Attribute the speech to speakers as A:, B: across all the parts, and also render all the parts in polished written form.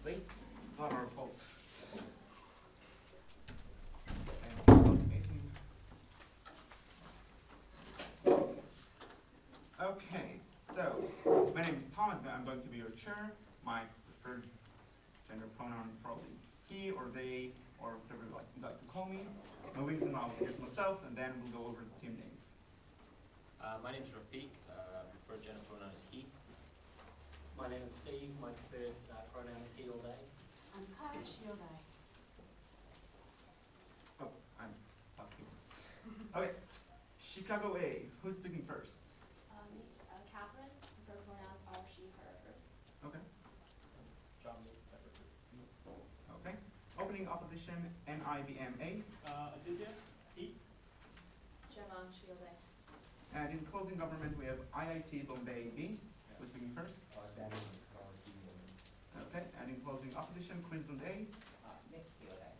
A: late. Not our fault. Okay, so my name is Thomas, and I'm going to be your chair. My preferred gender pronoun is probably he or they or whatever you'd like to call me. My reason I'll introduce myself, and then we'll go over the team names.
B: My name is Rafiq. Preferred gender pronoun is he.
C: My name is Steve. My preferred pronoun is he or they.
D: I'm Kai, she or they.
A: Oh, I'm talking. Okay, Chicago A. Who's speaking first?
E: Catherine, preferred pronouns are she, her, hers.
A: Okay.
C: John, secretary.
A: Okay. Opening opposition, NIBM A.
C: Aditya, he.
E: Gemma, she or they.
A: And in closing government, we have IIT Bombay B. Who's speaking first?
F: Daniel,
A: Okay. And in closing opposition, Queensland A.
F: Nick, he or they.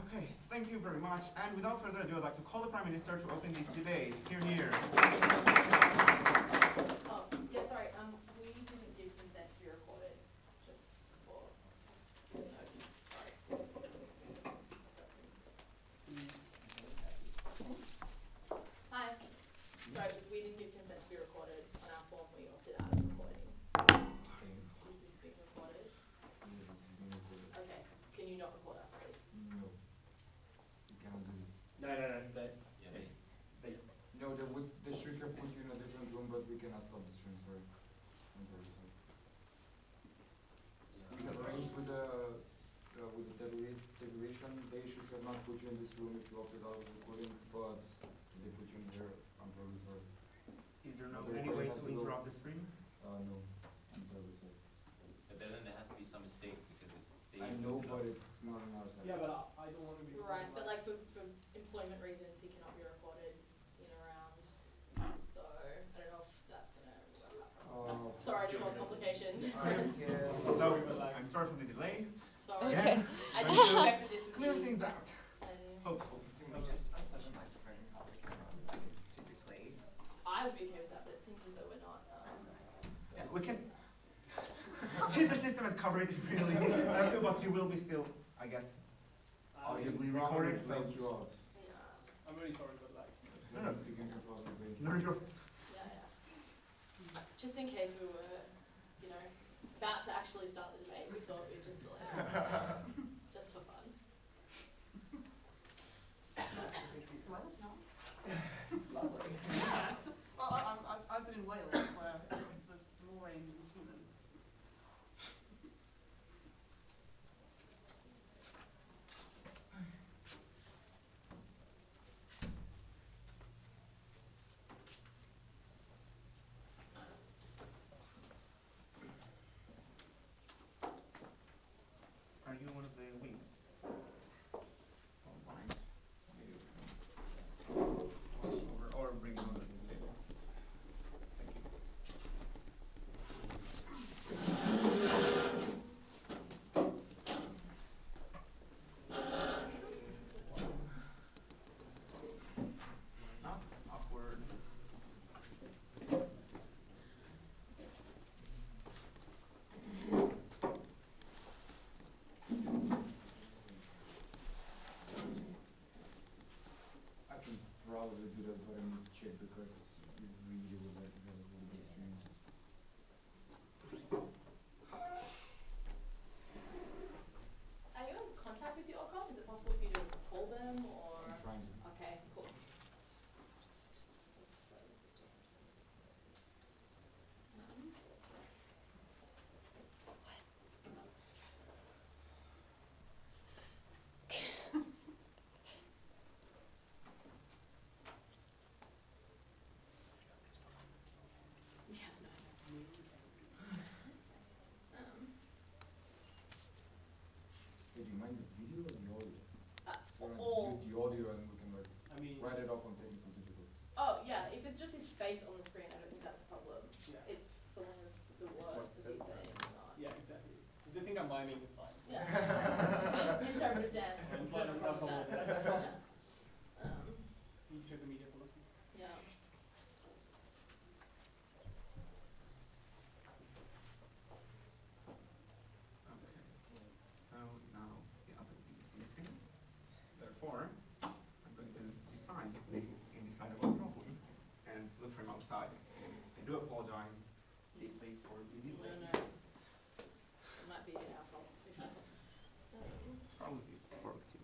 A: Okay, thank you very much. And without further ado, I'd like to call the Prime Minister to open this debate. Hear, hear.
E: Oh, yeah, sorry, we didn't give consent to be recorded, just for, no, sorry. Hi, sorry, we didn't give consent to be recorded. On our form, we opted out of recording. Is this being recorded? Okay, can you not record us, please?
F: No. You cannot do this.
C: No.
F: No, they should have put you in a different room, but we cannot stop the stream, sorry. I'm very sorry. We have arranged with the tabulation, they should have not put you in this room if you opted out of recording, but they put you in here, I'm terribly sorry.
A: Is there no
F: The
A: any way
F: recording has
A: to
F: to go.
A: interrupt the stream?
F: No, I'm terribly sorry.
B: But then there has to be some mistake because
F: I know, but it's not on our side.
C: Yeah, but I don't want to be.
E: Right, but like for employment reasons, he cannot be recorded in a round. So I don't know if that's gonna work out. Sorry to cause complication.
A: So, I'm sorry for the delay.
E: Sorry.
A: Okay.
E: I didn't expect that this would
A: Clear
E: be.
A: things out.
E: And
A: Hopefully.
F: Can we just unput the microphone and public camera physically?
E: I would be okay with that, but it seems as though we're not.
A: Yeah, we can cheat the system and cover it if we really have to, but you will be still, I guess, audibly recorded. So
F: Thank you out.
E: Yeah.
C: I'm really sorry, but like.
A: No.
F: No.
A: no, you're
E: Yeah. Just in case we were, about to actually start the debate, we thought we'd just like, just for fun.
D: Well, that's nice.
F: It's lovely.
D: Well, I've been in Wales where there's more rain than human.
A: Are you one of the wings? Online? Maybe we can watch over or bring it over to the table. Thank you. Not awkward.
F: I can probably do that, but I need to check because we really would like to have a whole day stream.
E: Are you in contact with the OCOM? Is it possible for you to call them or?
F: I'm trying to.
E: Okay, cool. Yeah, no.
F: Hey, do you mind the video or the audio? So
E: all-
F: the audio and we can like
C: I mean.
F: write it off on technical difficulties.
E: Oh, yeah, if it's just his face on the screen, I don't think that's a problem.
C: Yeah.
E: It's so long as the words that he's saying are not.
C: Yeah, exactly. If they think I'm miming, it's fine.
E: Yeah. Interpretive dance,
C: I'm
E: don't have a problem with that. Yeah.
C: You can check the media policy.
E: Yeah.
A: therefore, I'm going to decide this inside of a problem and look from outside. I do apologize deeply for the delay.
E: No. It might be our fault.
A: Probably productive.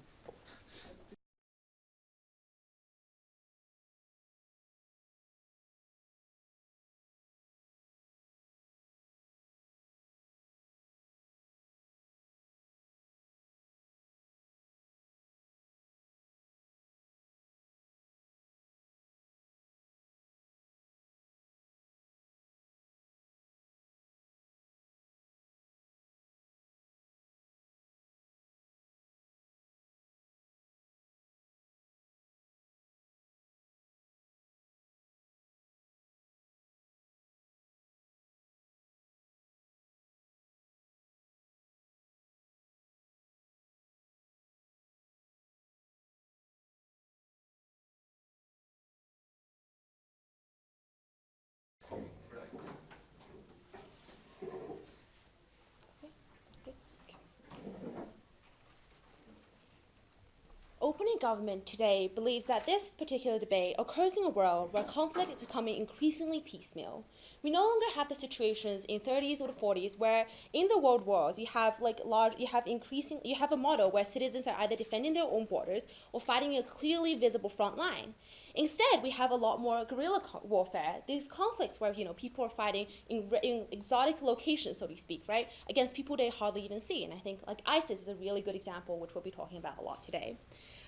G: Opening government today believes that this particular debate occurs in a world where conflict is becoming increasingly piecemeal. We no longer have the situations in 30s or the 40s where in the world wars you have a model where citizens are either defending their own borders or fighting a clearly visible front line. Instead, we have a lot more guerrilla warfare. These conflicts where people are fighting in exotic locations, so to speak, right, against people they hardly even see. And I think like ISIS is a really good example, which we'll be talking about a lot today.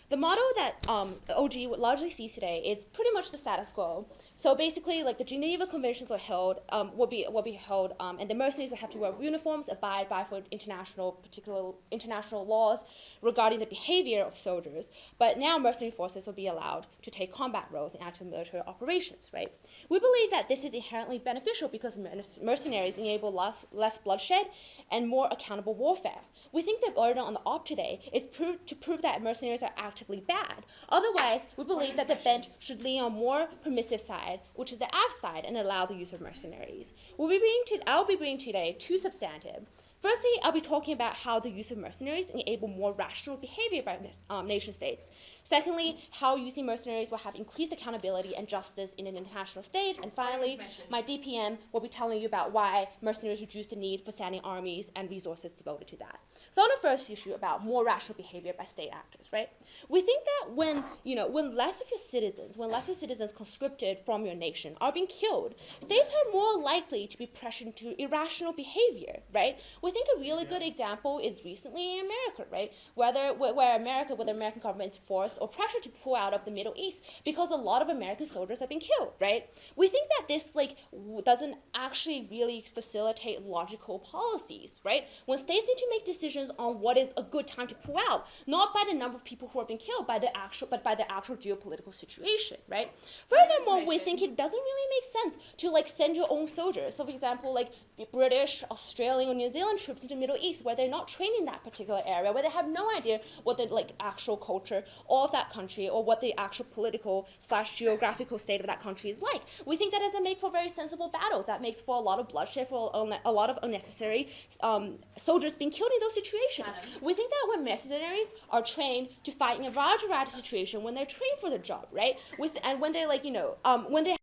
G: The model that OG largely sees today is pretty much the status quo. So basically, like the Geneva Conventions were held, will be held, and the mercenaries would have to wear uniforms, abide by for international laws regarding the behavior of soldiers. But now mercenary forces will be allowed to take combat roles in active military operations, right? We believe that this is inherently beneficial because mercenaries enable less bloodshed and more accountable warfare. We think the burden on the op today is to prove that mercenaries are actively bad. Otherwise, we believe that the bench should lean on more permissive side, which is the aft side, and allow the use of mercenaries. I'll be bringing today two substantive. Firstly, I'll be talking about how the use of mercenaries enable more rational behavior by nation states. Secondly, how using mercenaries will have increased accountability and justice in an international stage. And finally, my DPM will be telling you about why mercenaries reduce the need for standing armies and resources devoted to that. So on the first issue about more rational behavior by state actors, right? We think that when less of your citizens conscripted from your nation are being killed, states are more likely to be pressured into irrational behavior, right? We think a really good example is recently in America, right? Where the American government's forced or pressured to pull out of the Middle East because a lot of American soldiers have been killed, right? We think that this doesn't actually really facilitate logical policies, right? When states need to make decisions on what is a good time to pull out, not by the number of people who have been killed, but by the actual geopolitical situation, right? Furthermore, we think it doesn't really make sense to send your own soldiers. So, for example, British, Australian, or New Zealand troops into the Middle East where they're not trained in that particular area, where they have no idea what the actual culture of that country or what the actual political / geographical state of that country is like. We think that doesn't make for very sensible battles. That makes for a lot of bloodshed, for a lot of unnecessary soldiers being killed in those situations. We think that when mercenaries are trained to fight in a variety of situations, when they're trained for their job, right? And when they're when they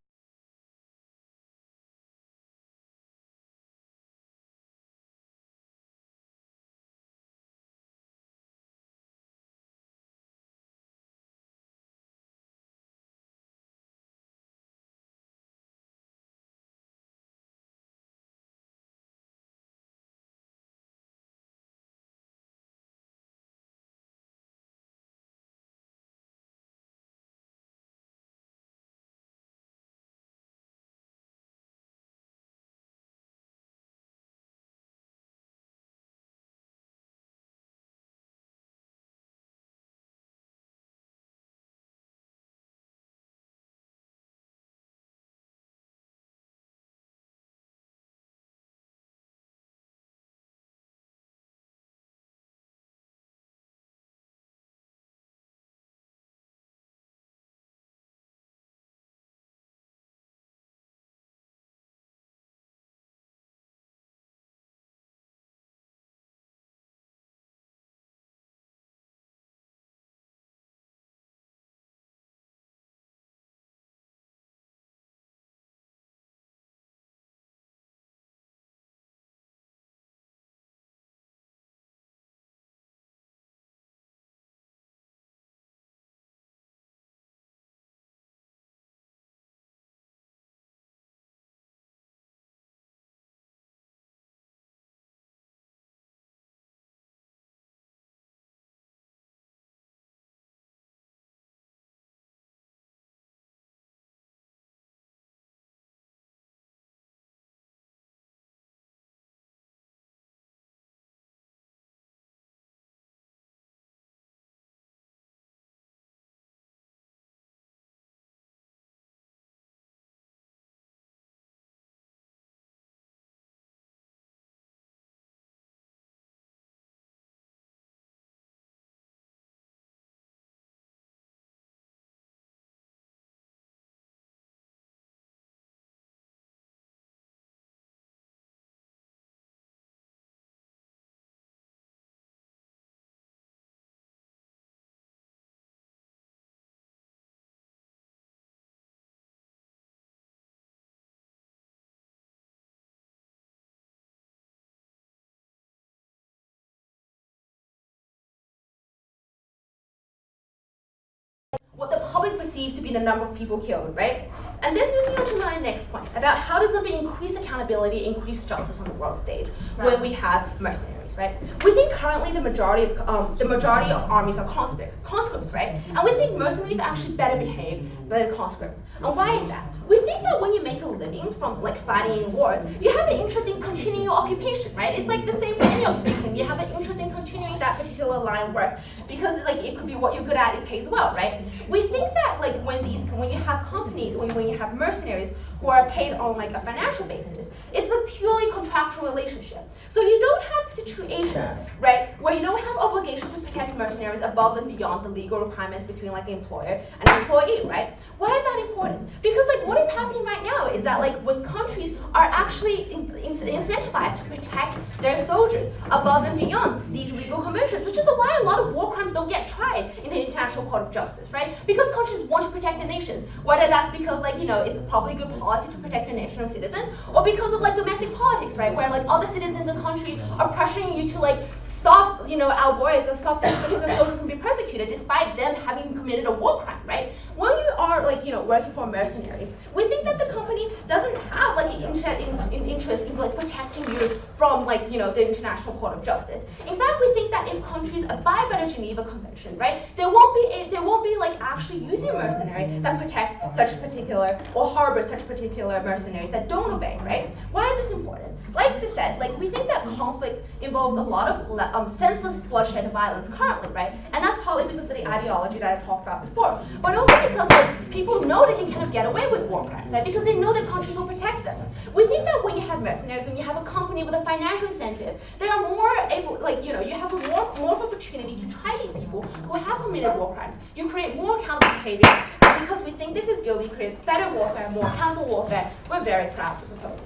G: perceives to be the number of people killed, right? And this moves me on to my next point about how does it increase accountability, increase justice on the world stage when we have mercenaries, right? We think currently the majority of armies are conscripts, right? And we think mercenaries are actually better behaved than conscripts. And why is that? We think that when you make a living from like fighting in wars, you have an interest in continuing your occupation, right? It's like the same for any occupation. You have an interest in continuing that particular line of work because like it could be what you're good at, it pays well, right? We think that like when you have companies, when you have mercenaries who are paid on like a financial basis, it's a purely contractual relationship. So you don't have situations, right, where you don't have obligations to protect mercenaries above and beyond the legal requirements between like an employer and an employee, right? Why is that important? Because like what is happening right now is that like when countries are actually incentivized to protect their soldiers above and beyond these legal conventions, which is why a lot of war crimes don't get tried in the International Court of Justice, right? Because countries want to protect their nations, whether that's because like, you know, it's probably good policy to protect their national citizens, or because of like domestic politics, right? Where like other citizens in the country are pressuring you to like stop, you know, our boys or stop these particular soldiers from being persecuted despite them having committed a war crime, right? When you are like, you know, working for a mercenary, we think that the company doesn't have like an interest in like protecting you from like, you know, the International Court of Justice. In fact, we think that if countries abide by the Geneva Convention, right, there won't be like actually using a mercenary that protects such particular or harbors such particular mercenaries that don't obey, right? Why is this important? Like I said, like we think that conflict involves a lot of senseless bloodshed and violence currently, right? And that's probably because of the ideology that I talked about before, but also because like people know they can kind of get away with war crimes, right? Because they know that countries will protect them. We think that when you have mercenaries, when you have a company with a financial incentive, they are more able, like, you know, you have more of opportunity to try these people who have committed war crimes. You create more accountable behavior, and because we think this is good, we create better warfare, more accountable warfare. We're very proud to propose.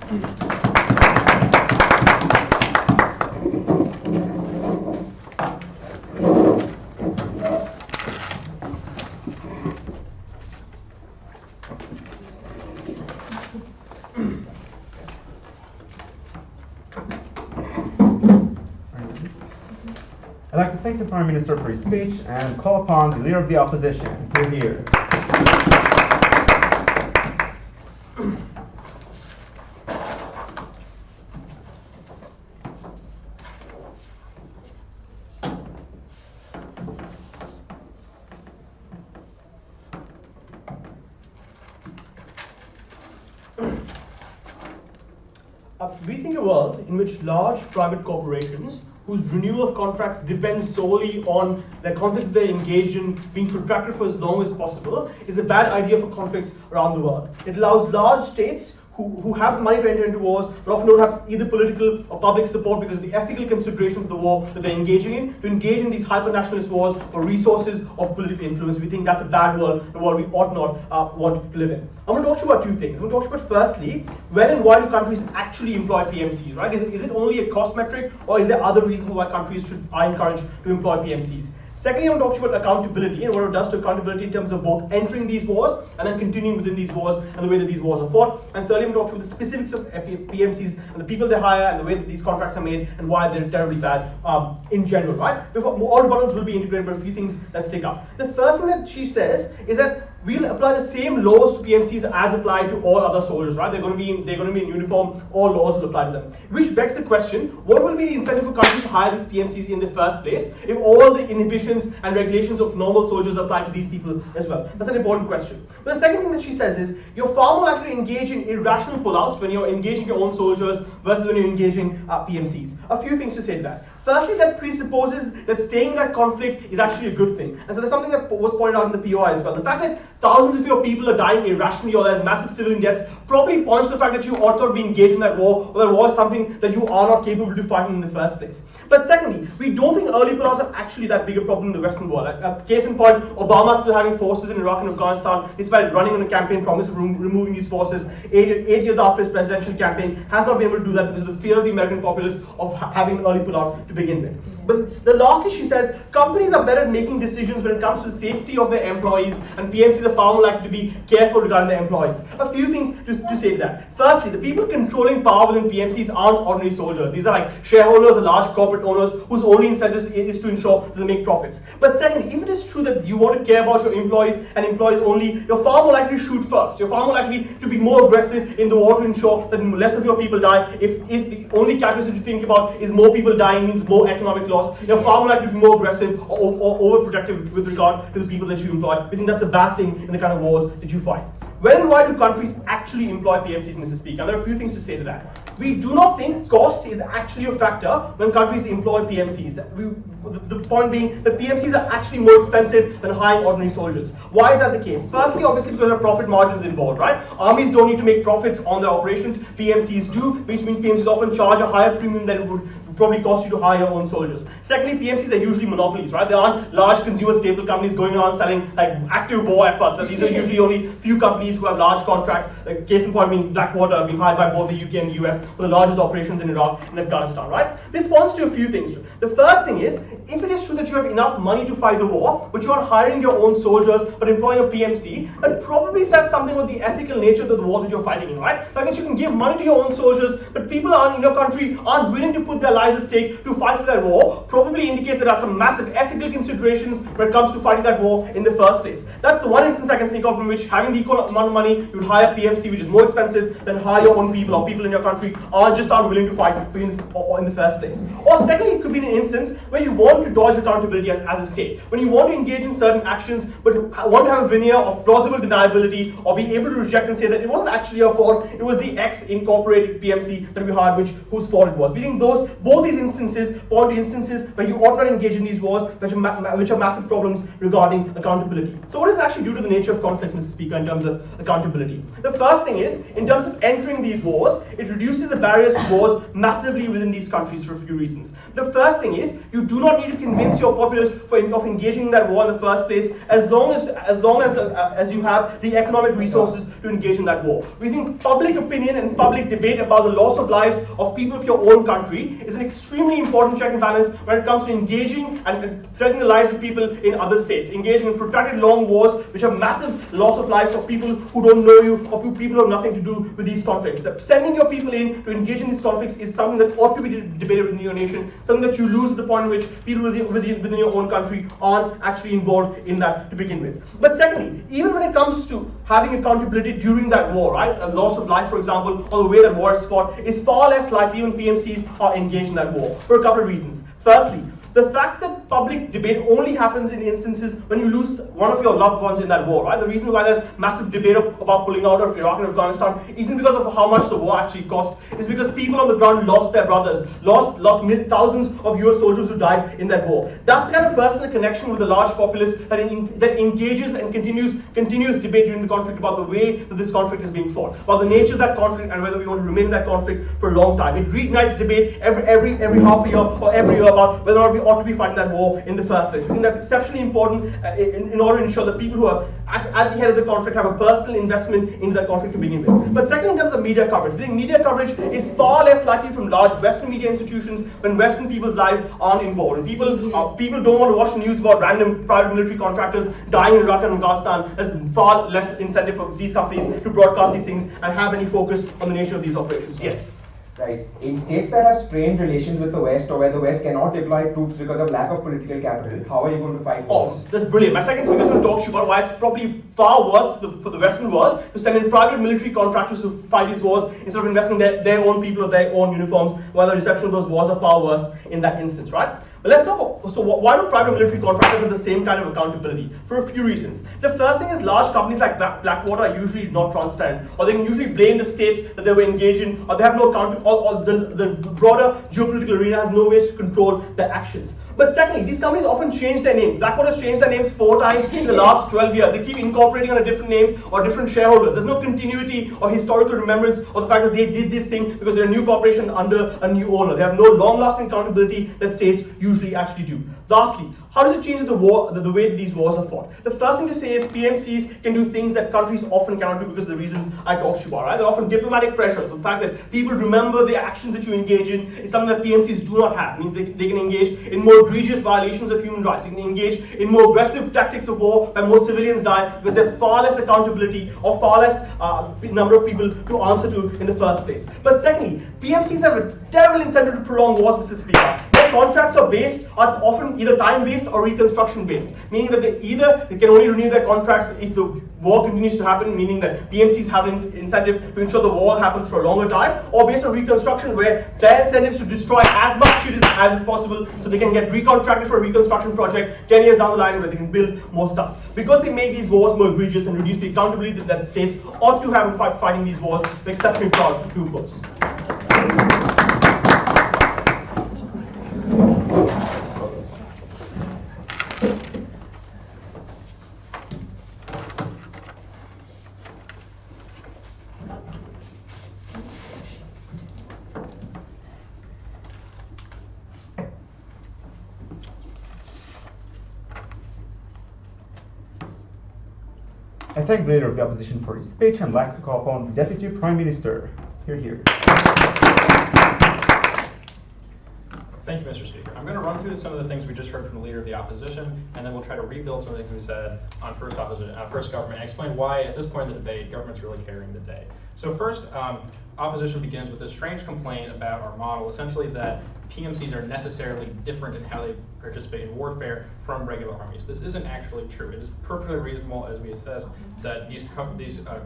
A: I'd like to thank the Prime Minister for his speech and call upon the Leader of the Opposition to hear.
H: We think a world in which large private corporations whose renewal of contracts depends solely on the conflicts they engage in being protracted for as long as possible is a bad idea for conflicts around the world. It allows large states who have money to enter into wars, but often don't have either political or public support because of the ethical consideration of the war that they're engaging in, to engage in these hyper-nationalist wars for resources of political influence. We think that's a bad world, a world we ought not want to live in. I'm going to talk to you about two things. I'm going to talk to you about, firstly, when and why do countries actually employ PMCs, right? Is it only a cost metric, or is there other reasons why countries are encouraged to employ PMCs? Secondly, I'm going to talk to you about accountability and what it does to accountability in terms of both entering these wars and then continuing within these wars and the way that these wars are fought. And thirdly, I'm going to talk to you about the specifics of PMCs and the people they hire and the way that these contracts are made and why they're terribly bad in general, right? All rebuttals will be integrated, but a few things that stick up. The first thing that she says is that we'll apply the same laws to PMCs as applied to all other soldiers, right? They're going to be in uniform. All laws will apply to them. Which begs the question: what will be the incentive for countries to hire these PMCs in the first place if all the inhibitions and regulations of normal soldiers apply to these people as well? That's an important question. But the second thing that she says is you're far more likely to engage in irrational pullouts when you're engaging your own soldiers versus when you're engaging PMCs. A few things to say to that. Firstly, that presupposes that staying in that conflict is actually a good thing. And so that's something that was pointed out in the POI as well. The fact that thousands of your people are dying irrationally or there's massive civilian deaths probably points to the fact that you ought not be engaged in that war, or that war is something that you are not capable to fight in the first place. But secondly, we don't think early pullouts are actually that big a problem in the Western world. Case in point, Obama still having forces in Iraq and Afghanistan, despite running on a campaign promise of removing these forces 8 years after his presidential campaign, has not been able to do that because of the fear of the American populace of having an early pullout to begin with. But lastly, she says, companies are better at making decisions when it comes to the safety of their employees, and PMCs are far more likely to be careful regarding their employees. A few things to say to that. Firstly, the people controlling power within PMCs aren't ordinary soldiers. These are like shareholders or large corporate owners whose only incentive is to ensure that they make profits. But secondly, if it is true that you want to care about your employees and employees only, you're far more likely to shoot first. You're far more likely to be more aggressive in the war to ensure that less of your people die. If the only calculus that you think about is more people dying means more economic loss, you're far more likely to be more aggressive or overprotective with regard to the people that you employ. We think that's a bad thing in the kind of wars that you fight. When and why do countries actually employ PMCs, Mrs. Speaker? And there are a few things to say to that. We do not think cost is actually a factor when countries employ PMCs. The point being that PMCs are actually more expensive than hiring ordinary soldiers. Why is that the case? Firstly, obviously because there are profit margins involved, right? Armies don't need to make profits on their operations. PMCs do, which means PMCs often charge a higher premium than it would probably cost you to hire your own soldiers. Secondly, PMCs are usually monopolies, right? They aren't large consumer staple companies going around selling like active war efforts. So these are usually only few companies who have large contracts. Like case in point being Blackwater, being hired by both the UK and the US for the largest operations in Iraq and Afghanistan, right? This points to a few things. The first thing is, if it is true that you have enough money to fight the war, but you are hiring your own soldiers but employing a PMC, that probably says something about the ethical nature of the war that you're fighting in, right? Like that you can give money to your own soldiers, but people in your country aren't willing to put their lives at stake to fight for that war, probably indicates there are some massive ethical considerations when it comes to fighting that war in the first place. That's the one instance I can think of in which having the equal amount of money, you would hire PMC, which is more expensive than hire your own people, or people in your country aren't willing to fight for you in the first place. Or secondly, it could be an instance where you want to dodge accountability as a state. When you want to engage in certain actions, but want to have a veneer of plausible deniability, or be able to reject and say that it wasn't actually your fault, it was the X incorporated PMC that we hired, whose fault it was. We think both these instances point to instances where you ought not engage in these wars, which are massive problems regarding accountability. So what does it actually do to the nature of conflicts, Mr. Speaker, in terms of accountability? The first thing is, in terms of entering these wars, it reduces the barriers to wars massively within these countries for a few reasons. The first thing is, you do not need to convince your populace of engaging in that war in the first place, as long as you have the economic resources to engage in that war. We think public opinion and public debate about the loss of lives of people of your own country is an extremely important check and balance when it comes to engaging and threatening the lives of people in other states, engaging in protracted long wars which have massive loss of life for people who don't know you, or people who have nothing to do with these conflicts. Sending your people in to engage in these conflicts is something that ought to be debated within your nation, something that you lose at the point in which people within your own country aren't actually involved in that to begin with. But secondly, even when it comes to having accountability during that war, right, a loss of life, for example, or the way that war is fought, is far less likely when PMCs are engaged in that war, for a couple of reasons. Firstly, the fact that public debate only happens in instances when you lose one of your loved ones in that war, right? The reason why there's massive debate about pulling out of Iraq and Afghanistan isn't because of how much the war actually cost. It's because people on the ground lost their brothers, lost thousands of US soldiers who died in that war. That's the kind of personal connection with the large populace that engages and continuous debate during the conflict about the way that this conflict is being fought, about the nature of that conflict and whether we want to remain in that conflict for a long time. It reignites debate every half a year or every year about whether or not we ought to be fighting that war in the first place. We think that's exceptionally important in order to ensure that people who are at the head of the conflict have a personal investment into that conflict to begin with. But second, in terms of media coverage, we think media coverage is far less likely from large Western media institutions when Western people's lives aren't involved. And people don't want to watch news about random private military contractors dying in Iraq and Afghanistan. There's far less incentive for these companies to broadcast these things and have any focus on the nature of these operations. Yes?
I: Right. In states that have strained relations with the West, or where the West cannot deploy troops because of lack of political capital, how are you going to fight wars?
H: That's brilliant. My second speaker is going to talk to you about why it's probably far worse for the Western world to send in private military contractors to fight these wars instead of investing their own people or their own uniforms, while the reception of those wars are far worse in that instance, right? But let's talk about, so why do private military contractors have the same kind of accountability? For a few reasons. The first thing is large companies like Blackwater are usually not transparent, or they can usually blame the states that they were engaged in, or they have no account, or the broader geopolitical arena has no ways to control their actions. But secondly, these companies often change their names. Blackwater's changed their names 4 times in the last 12 years. They keep incorporating under different names or different shareholders. There's no continuity or historical remembrance of the fact that they did this thing because they're a new corporation under a new owner. They have no long-lasting accountability that states usually actually do. Lastly, how does it change the way that these wars are fought? The first thing to say is PMCs can do things that countries often cannot do because of the reasons I talked to you about, right? They're often diplomatic pressures. The fact that people remember the actions that you engage in is something that PMCs do not have. It means they can engage in more egregious violations of human rights. They can engage in more aggressive tactics of war where more civilians die because they have far less accountability or far less number of people to answer to in the first place. But secondly, PMCs have a terrible incentive to prolong wars with Sicily. Their contracts are often either time-based or reconstruction-based, meaning that they can only renew their contracts if the war continues to happen, meaning that PMCs have an incentive to ensure the war happens for a longer time, or based on reconstruction, where their incentives to destroy as much shit as is possible so they can get recontracted for a reconstruction project 10 years down the line where they can build more stuff. Because they make these wars more egregious and reduce the accountability that states ought to have in fighting these wars, we're exceptionally proud to oppose.
J: I thank the leader of the opposition for his speech and like to call upon the Deputy Prime Minister. Here.
K: Thank you, Mr. Speaker. I'm going to run through some of the things we just heard from the leader of the opposition, and then we'll try to rebuild some of the things we said on first government, and explain why, at this point in the debate, government's really carrying the day. So first, opposition begins with a strange complaint about our model, essentially that PMCs are necessarily different in how they participate in warfare from regular armies. This isn't actually true. It is perfectly reasonable, as we assess, that these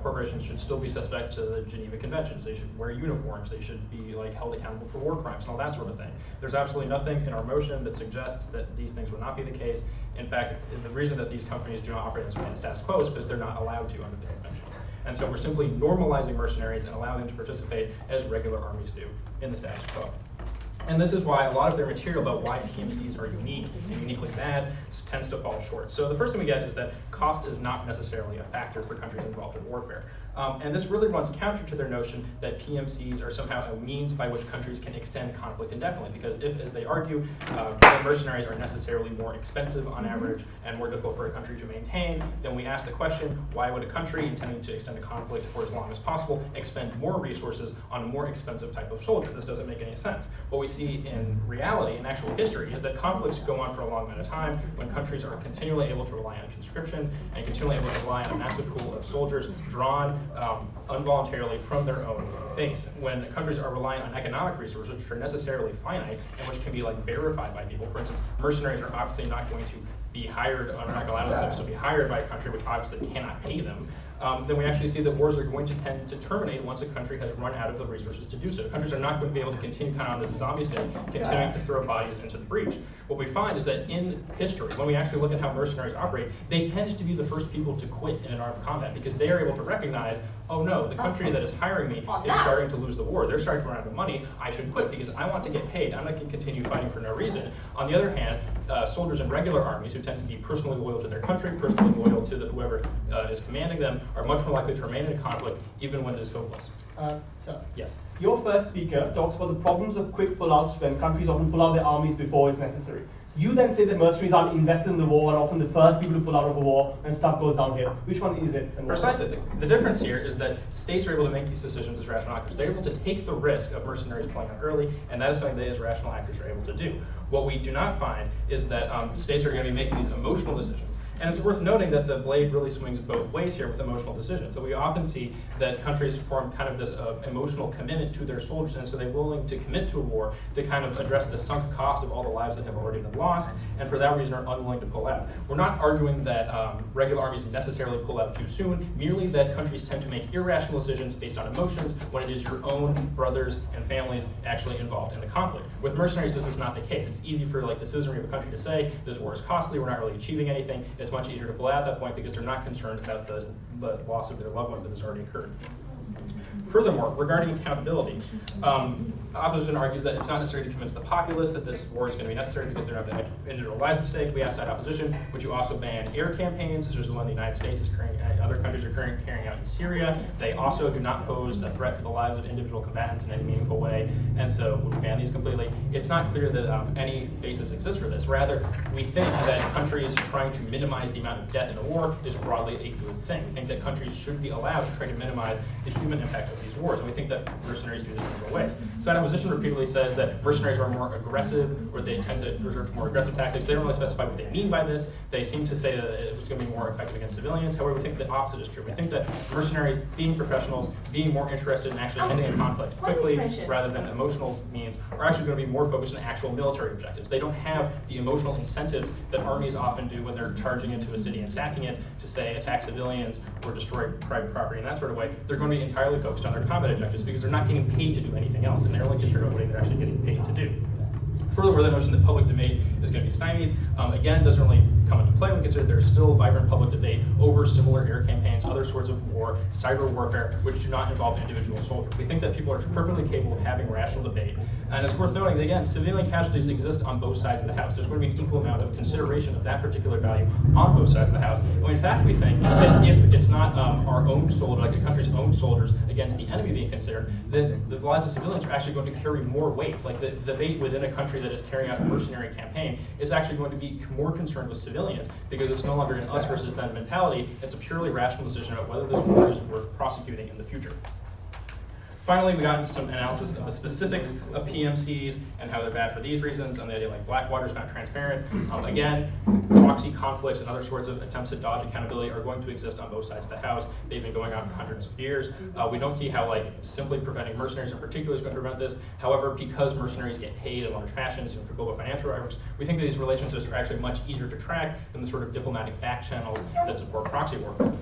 K: corporations should still be suspect to the Geneva Conventions. They should wear uniforms. They should be held accountable for war crimes and all that sort of thing. There's absolutely nothing in our motion that suggests that these things would not be the case. In fact, the reason that these companies do not operate in the status quo is because they're not allowed to under the conventions. And so we're simply normalizing mercenaries and allowing them to participate as regular armies do in the status quo. And this is why a lot of their material about why PMCs are unique and uniquely bad tends to fall short. So the first thing we get is that cost is not necessarily a factor for countries involved in warfare. And this really runs counter to their notion that PMCs are somehow a means by which countries can extend conflict indefinitely. Because if, as they argue, mercenaries are necessarily more expensive on average and more difficult for a country to maintain, then we ask the question, why would a country intending to extend a conflict for as long as possible expend more resources on a more expensive type of soldier? This doesn't make any sense. What we see in reality, in actual history, is that conflicts go on for a long amount of time when countries are continually able to rely on conscription and continually able to rely on a massive pool of soldiers drawn involuntarily from their own base. When countries are relying on economic resources which are necessarily finite and which can be verified by people. For instance, mercenaries are obviously not going to be hired, or not allowed themselves to be hired by a country which obviously cannot pay them. Then we actually see that wars are going to tend to terminate once a country has run out of the resources to do so. Countries are not going to be able to continue on this zombie state, continuing to throw bodies into the breach. What we find is that in history, when we actually look at how mercenaries operate, they tend to be the first people to quit in an armed combat because they are able to recognize, oh no, the country that is hiring me is starting to lose the war. They're starting to run out of money. I should quit because I want to get paid. I'm not going to continue fighting for no reason. On the other hand, soldiers in regular armies who tend to be personally loyal to their country, personally loyal to whoever is commanding them, are much more likely to remain in a conflict even when it is hopeless.
H: Sir,
K: yes.
H: Your first speaker talks about the problems of quick pullouts when countries often pull out their armies before it's necessary. You then say that mercenaries aren't invested in the war and often the first people to pull out of a war when stuff goes down here. Which one is it?
K: Precisely. The difference here is that states are able to make these decisions as rational actors. They're able to take the risk of mercenaries pulling out early, and that is something they as rational actors are able to do. What we do not find is that states are going to be making these emotional decisions. And it's worth noting that the blade really swings both ways here with emotional decisions. So we often see that countries form kind of this emotional commitment to their soldiers, and so they're willing to commit to a war to kind of address the sunk cost of all the lives that have already been lost, and for that reason are unwilling to pull out. We're not arguing that regular armies necessarily pull out too soon, merely that countries tend to make irrational decisions based on emotions when it is your own brothers and families actually involved in the conflict. With mercenaries, this is not the case. It's easy for the citizenry of a country to say, this war is costly, we're not really achieving anything. It's much easier to pull out at that point because they're not concerned about the loss of their loved ones that has already occurred. Furthermore, regarding accountability, opposition argues that it's not necessary to convince the populace that this war is going to be necessary because they don't have the individual lives at stake. We asked that opposition, would you also ban air campaigns, such as the one the United States is carrying, other countries are carrying out in Syria? They also do not pose a threat to the lives of individual combatants in any meaningful way, and so would we ban these completely? It's not clear that any basis exists for this. Rather, we think that countries trying to minimize the amount of debt in the war is broadly a good thing. We think that countries should be allowed to try to minimize the human impact of these wars, and we think that mercenaries do this in different ways. Side opposition repeatedly says that mercenaries are more aggressive, or they tend to resort to more aggressive tactics. They don't really specify what they mean by this. They seem to say that it was going to be more effective against civilians. However, we think the opposite is true. We think that mercenaries, being professionals, being more interested in actually ending a conflict quickly rather than emotional means, are actually going to be more focused on actual military objectives. They don't have the emotional incentives that armies often do when they're charging into a city and sacking it to, say, attack civilians or destroy private property in that sort of way. They're going to be entirely focused on their combat objectives because they're not getting paid to do anything else, and they're only concerned about what they're actually getting paid to do. Furthermore, the notion that public debate is going to be stymied, again, doesn't really come into play when considered there's still vibrant public debate over similar air campaigns, other sorts of war, cyber warfare, which do not involve individual soldiers. We think that people are perfectly capable of having rational debate. And it's worth noting that, again, civilian casualties exist on both sides of the house. There's going to be an equal amount of consideration of that particular value on both sides of the house. And in fact, we think that if it's not our own soldiers, like a country's own soldiers against the enemy being considered, then the lives of civilians are actually going to carry more weight. Like the debate within a country that is carrying out a mercenary campaign is actually going to be more concerned with civilians because it's no longer an us versus them mentality. It's a purely rational decision about whether this war is worth prosecuting in the future. Finally, we got into some analysis of the specifics of PMCs and how they're bad for these reasons, and the idea like Blackwater is not transparent. Again, proxy conflicts and other sorts of attempts to dodge accountability are going to exist on both sides of the house. They've been going on for hundreds of years. We don't see how simply preventing mercenaries in particular is going to prevent this. However, because mercenaries get paid in large fashions for global financial efforts, we think that these relationships are actually much easier to track than the sort of diplomatic back channels that support proxy warfare.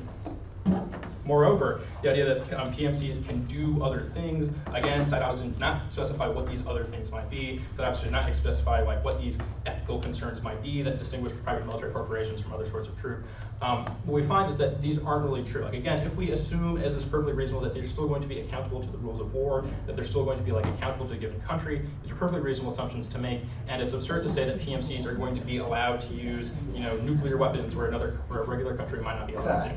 K: Moreover, the idea that PMCs can do other things, again, side opposition did not specify what these other things might be. Side opposition did not specify what these ethical concerns might be that distinguish private military corporations from other sorts of troop. What we find is that these aren't really true. Again, if we assume, as is perfectly reasonable, that they're still going to be accountable to the rules of war, that they're still going to be accountable to a given country, these are perfectly reasonable assumptions to make. And it's absurd to say that PMCs are going to be allowed to use, nuclear weapons where a regular country might not be allowed to.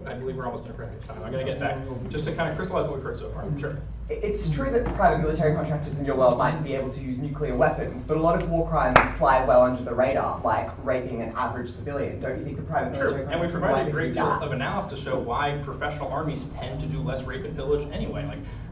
K: I believe we're almost in a perfect time. I'm going to get back just to kind of crystallize what we've heard so far. Sure.
I: It's true that private military contractors in your world might be able to use nuclear weapons, but a lot of war crimes fly well under the radar, like raping an average civilian. Don't you think the private military contractors
K: and we provided a great deal of analysis to show why professional armies tend to do less rape and pillage anyway.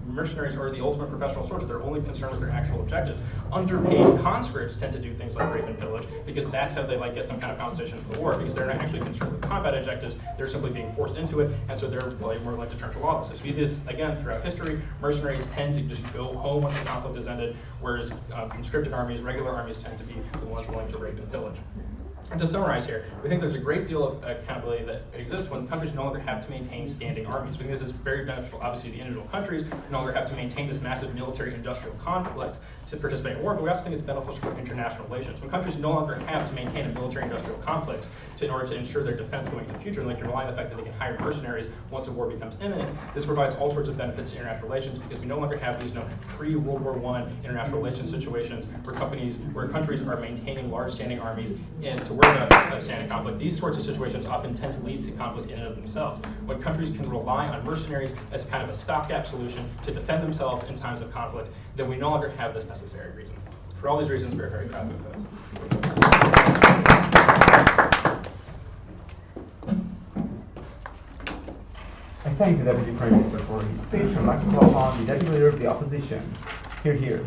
K: Mercenaries are the ultimate professional soldiers. They're only concerned with their actual objectives. Underpaid conscripts tend to do things like rape and pillage because that's how they get some kind of compensation for the war, because they're not actually concerned with combat objectives. They're simply being forced into it, and so they're more likely to turn to law officers. We see this again throughout history. Mercenaries tend to just go home once the conflict is ended, whereas conscripted armies, regular armies, tend to be the ones willing to rape and pillage. And to summarize here, we think there's a great deal of accountability that exists when countries no longer have to maintain standing armies. We think this is very beneficial, obviously, to the individual countries who no longer have to maintain this massive military-industrial complex to participate in war, but we also think it's beneficial for international relations. When countries no longer have to maintain a military-industrial complex in order to ensure their defense going into the future, and they can rely on the fact that they can hire mercenaries once a war becomes imminent, this provides all sorts of benefits to international relations because we no longer have these pre-World War I international relations situations where countries are maintaining large standing armies to worry about a standing conflict. These sorts of situations often tend to lead to conflict in and of themselves. When countries can rely on mercenaries as kind of a stopgap solution to defend themselves in times of conflict, then we no longer have this necessary reason. For all these reasons, we're very proud of those.
J: I thank the Deputy Prime Minister for his speech. I'd like to call upon the Deputy Leader of the Opposition. Hear, hear.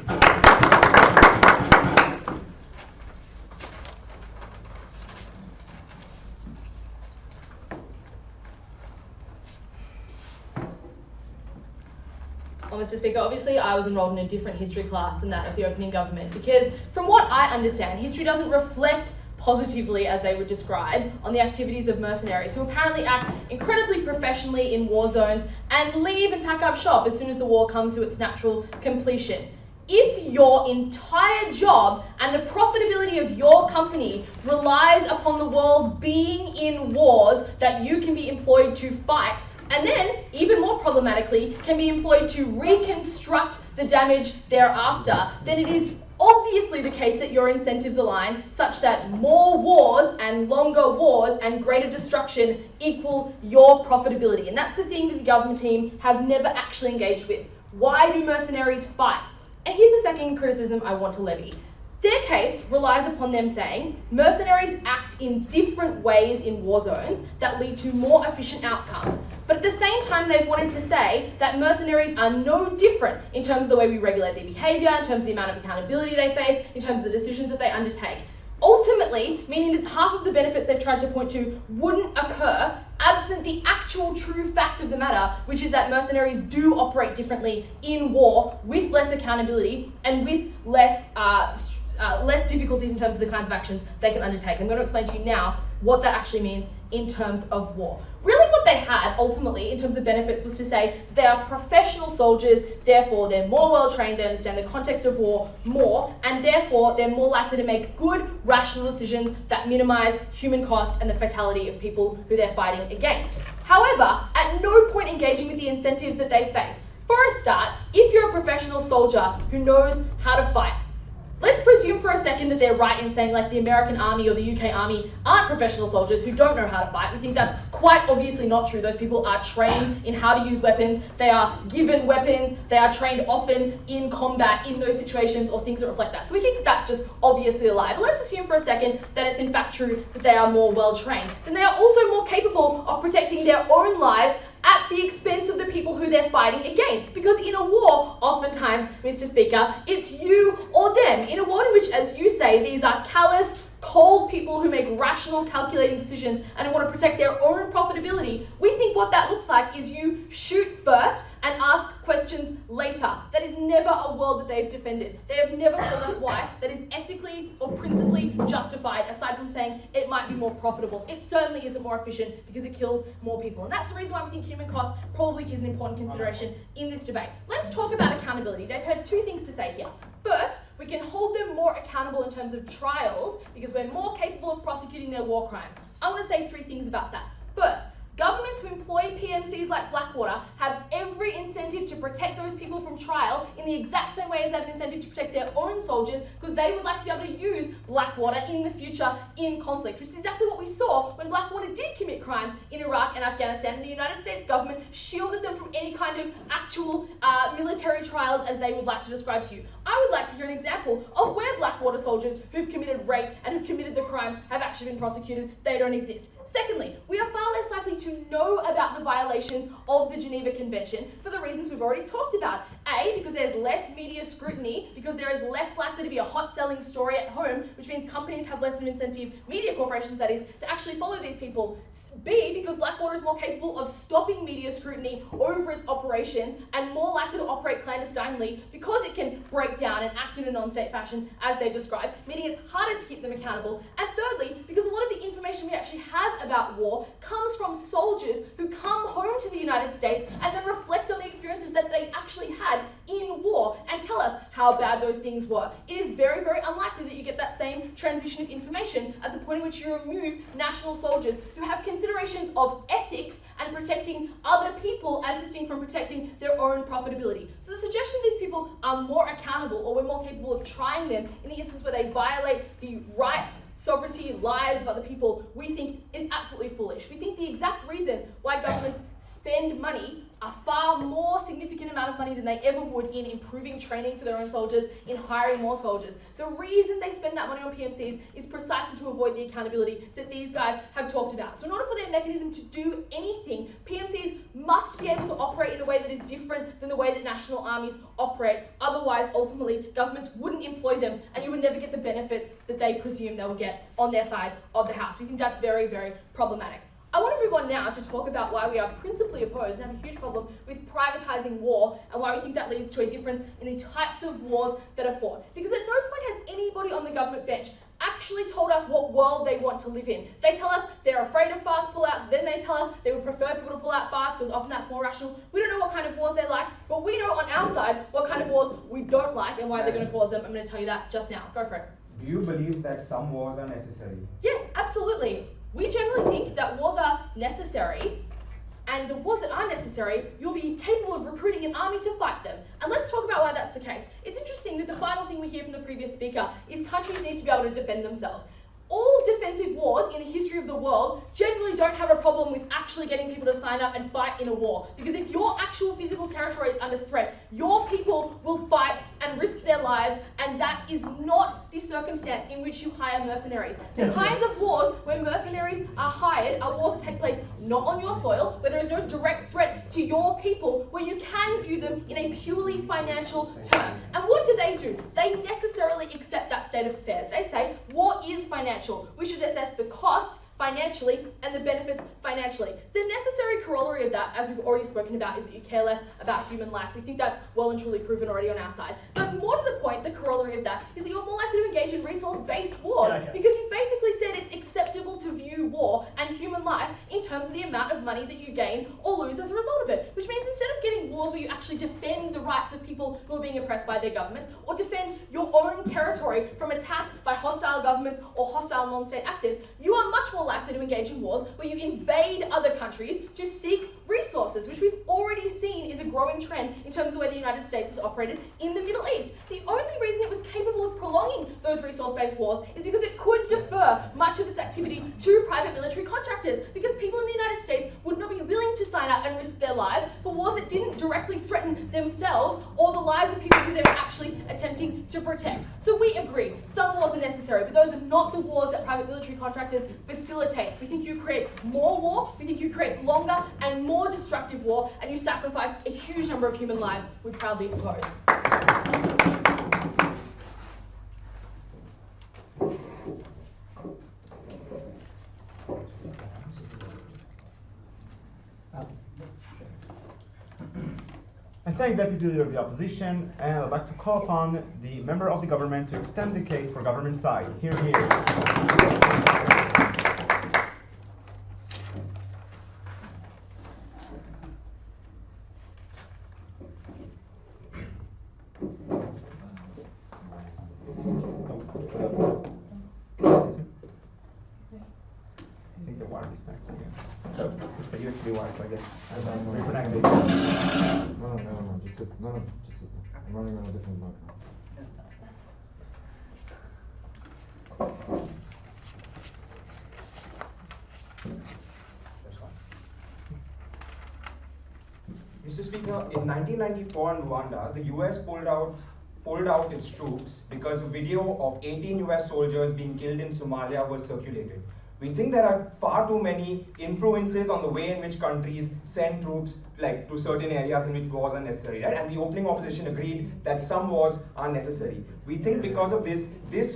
E: Well, Mr. Speaker, obviously I was enrolled in a different history class than that of the opening government because from what I understand, history doesn't reflect positively, as they would describe, on the activities of mercenaries who apparently act incredibly professionally in war zones and leave and pack up shop as soon as the war comes to its natural completion. If your entire job and the profitability of your company relies upon the world being in wars that you can be employed to fight, and then, even more problematically, can be employed to reconstruct the damage thereafter, then it is obviously the case that your incentives align such that more wars and longer wars and greater destruction equal your profitability. And that's the thing that the government team have never actually engaged with. Why do mercenaries fight? And here's the second criticism I want to levy. Their case relies upon them saying mercenaries act in different ways in war zones that lead to more efficient outcomes. But at the same time, they've wanted to say that mercenaries are no different in terms of the way we regulate their behaviour, in terms of the amount of accountability they face, in terms of the decisions that they undertake. Ultimately, meaning that half of the benefits they've tried to point to wouldn't occur absent the actual true fact of the matter, which is that mercenaries do operate differently in war with less accountability and with less difficulties in terms of the kinds of actions they can undertake. I'm going to explain to you now what that actually means in terms of war. Really what they had ultimately in terms of benefits was to say they are professional soldiers, therefore they're more well trained, they understand the context of war more, and therefore they're more likely to make good, rational decisions that minimise human cost and the fatality of people who they're fighting against. However, at no point engaging with the incentives that they face. For a start, if you're a professional soldier who knows how to fight, let's presume for a second that they're right in saying like the American Army or the UK Army aren't professional soldiers who don't know how to fight. We think that's quite obviously not true. Those people are trained in how to use weapons. They are given weapons. They are trained often in combat in those situations or things that reflect that. So we think that's just obviously a lie. But let's assume for a second that it's in fact true that they are more well trained. Then they are also more capable of protecting their own lives at the expense of the people who they're fighting against. Because in a war, oftentimes, Mr. Speaker, it's you or them. In a war in which, as you say, these are callous, cold people who make rational, calculating decisions and who want to protect their own profitability, we think what that looks like is you shoot first and ask questions later. That is never a world that they've defended. They have never told us why that is ethically or principally justified, aside from saying it might be more profitable. It certainly isn't more efficient because it kills more people. And that's the reason why we think human cost probably is an important consideration in this debate. Let's talk about accountability. They've had two things to say here. First, we can hold them more accountable in terms of trials because we're more capable of prosecuting their war crimes. I want to say three things about that. First, governments who employ PMCs like Blackwater have every incentive to protect those people from trial in the exact same way as they have an incentive to protect their own soldiers because they would like to be able to use Blackwater in the future in conflict, which is exactly what we saw when Blackwater did commit crimes in Iraq and Afghanistan, and the United States government shielded them from any kind of actual military trials as they would like to describe to you. I would like to hear an example of where Blackwater soldiers who've committed rape and who've committed the crimes have actually been prosecuted. They don't exist. Secondly, we are far less likely to know about the violations of the Geneva Convention for the reasons we've already talked about. A, because there's less media scrutiny, because there is less likely to be a hot-selling story at home, which means companies have less of an incentive, media corporations that is, to actually follow these people. B, because Blackwater is more capable of stopping media scrutiny over its operations and more likely to operate clandestinely because it can break down and act in a non-state fashion as they've described, meaning it's harder to keep them accountable. And thirdly, because a lot of the information we actually have about war comes from soldiers who come home to the United States and then reflect on the experiences that they actually had in war and tell us how bad those things were. It is very, very unlikely that you get that same transition of information at the point in which you remove national soldiers who have considerations of ethics and protecting other people as distinct from protecting their own profitability. So the suggestion these people are more accountable or we're more capable of trying them in the instance where they violate the rights, sovereignty, lives of other people, we think is absolutely foolish. We think the exact reason why governments spend money, a far more significant amount of money than they ever would in improving training for their own soldiers, in hiring more soldiers. The reason they spend that money on PMCs is precisely to avoid the accountability that these guys have talked about. So in order for their mechanism to do anything, PMCs must be able to operate in a way that is different than the way that national armies operate. Otherwise, ultimately, governments wouldn't employ them and you would never get the benefits that they presume they will get on their side of the house. We think that's very, very problematic. I want to move on now to talk about why we are principally opposed and have a huge problem with privatising war and why we think that leads to a difference in the types of wars that are fought. Because at no point has anybody on the government bench actually told us what world they want to live in. They tell us they're afraid of fast pullouts, then they tell us they would prefer people to pull out fast because often that's more rational. We don't know what kind of wars they like, but we know on our side what kind of wars we don't like and why they're going to cause them. I'm going to tell you that just now. Go for it.
F: Do you believe that some wars are necessary?
E: Yes, absolutely. We generally think that wars are necessary
L: and the wars that are necessary, you'll be capable of recruiting an army to fight them. And let's talk about why that's the case. It's interesting that the final thing we hear from the previous speaker is countries need to be able to defend themselves. All defensive wars in the history of the world generally don't have a problem with actually getting people to sign up and fight in a war. Because if your actual physical territory is under threat, your people will fight and risk their lives, and that is not the circumstance in which you hire mercenaries. The kinds of wars where mercenaries are hired are wars that take place not on your soil, where there is no direct threat to your people, where you can view them in a purely financial term. And what do? They necessarily accept that state of affairs. They say, war is financial. We should assess the costs financially and the benefits financially. The necessary corollary of that, as we've already spoken about, is that you care less about human life. We think that's well and truly proven already on our side. But more to the point, the corollary of that is that you're more likely to engage in resource-based wars, because you've basically said it's acceptable to view war and human life in terms of the amount of money that you gain or lose as a result of it. Which means instead of getting wars where you actually defend the rights of people who are being oppressed by their governments, or defend your own territory from attack by hostile governments or hostile non-state actors, you are much more likely to engage in wars where you invade other countries to seek resources, which we've already seen is a growing trend in terms of the way the United States has operated in the Middle East. The only reason it was capable of prolonging those resource-based wars is because it could defer much of its activity to private military contractors, because people in the United States would not be willing to sign up and risk their lives for wars that didn't directly threaten themselves or the lives of people who they were actually attempting to protect. So we agree, some wars are necessary, but those are not the wars that private military contractors facilitate. We think you create more war, we think you create longer and more destructive war, and you sacrifice a huge number of human lives. We proudly oppose.
J: I thank Deputy Leader of the Opposition, and I'd like to call upon the member of the government to extend the case for government side. Hear, hear. I think the wire disconnected again. So it's the USB wire, so I guess. And then reconnect it.
F: No, just sit. I'm running on a different mic now.
M: Mr. Speaker, in 1994 in Rwanda, the US pulled out its troops because a video of 18 US soldiers being killed in Somalia was circulated. We think there are far too many influences on the way in which countries send troops to certain areas in which wars are necessary, right? And the opening opposition agreed that some wars are necessary. We think because of this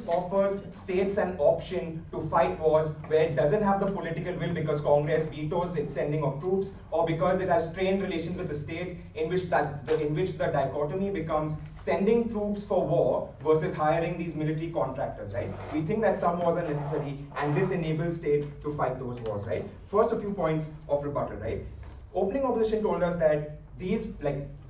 M: offers states an option to fight wars where it doesn't have the political will because Congress vetoes its sending of troops, or because it has strained relations with the state in which the dichotomy becomes sending troops for war versus hiring these military contractors, right? We think that some wars are necessary, and this enables state to fight those wars, right? First, a few points of rebuttal, right? Opening opposition told us that these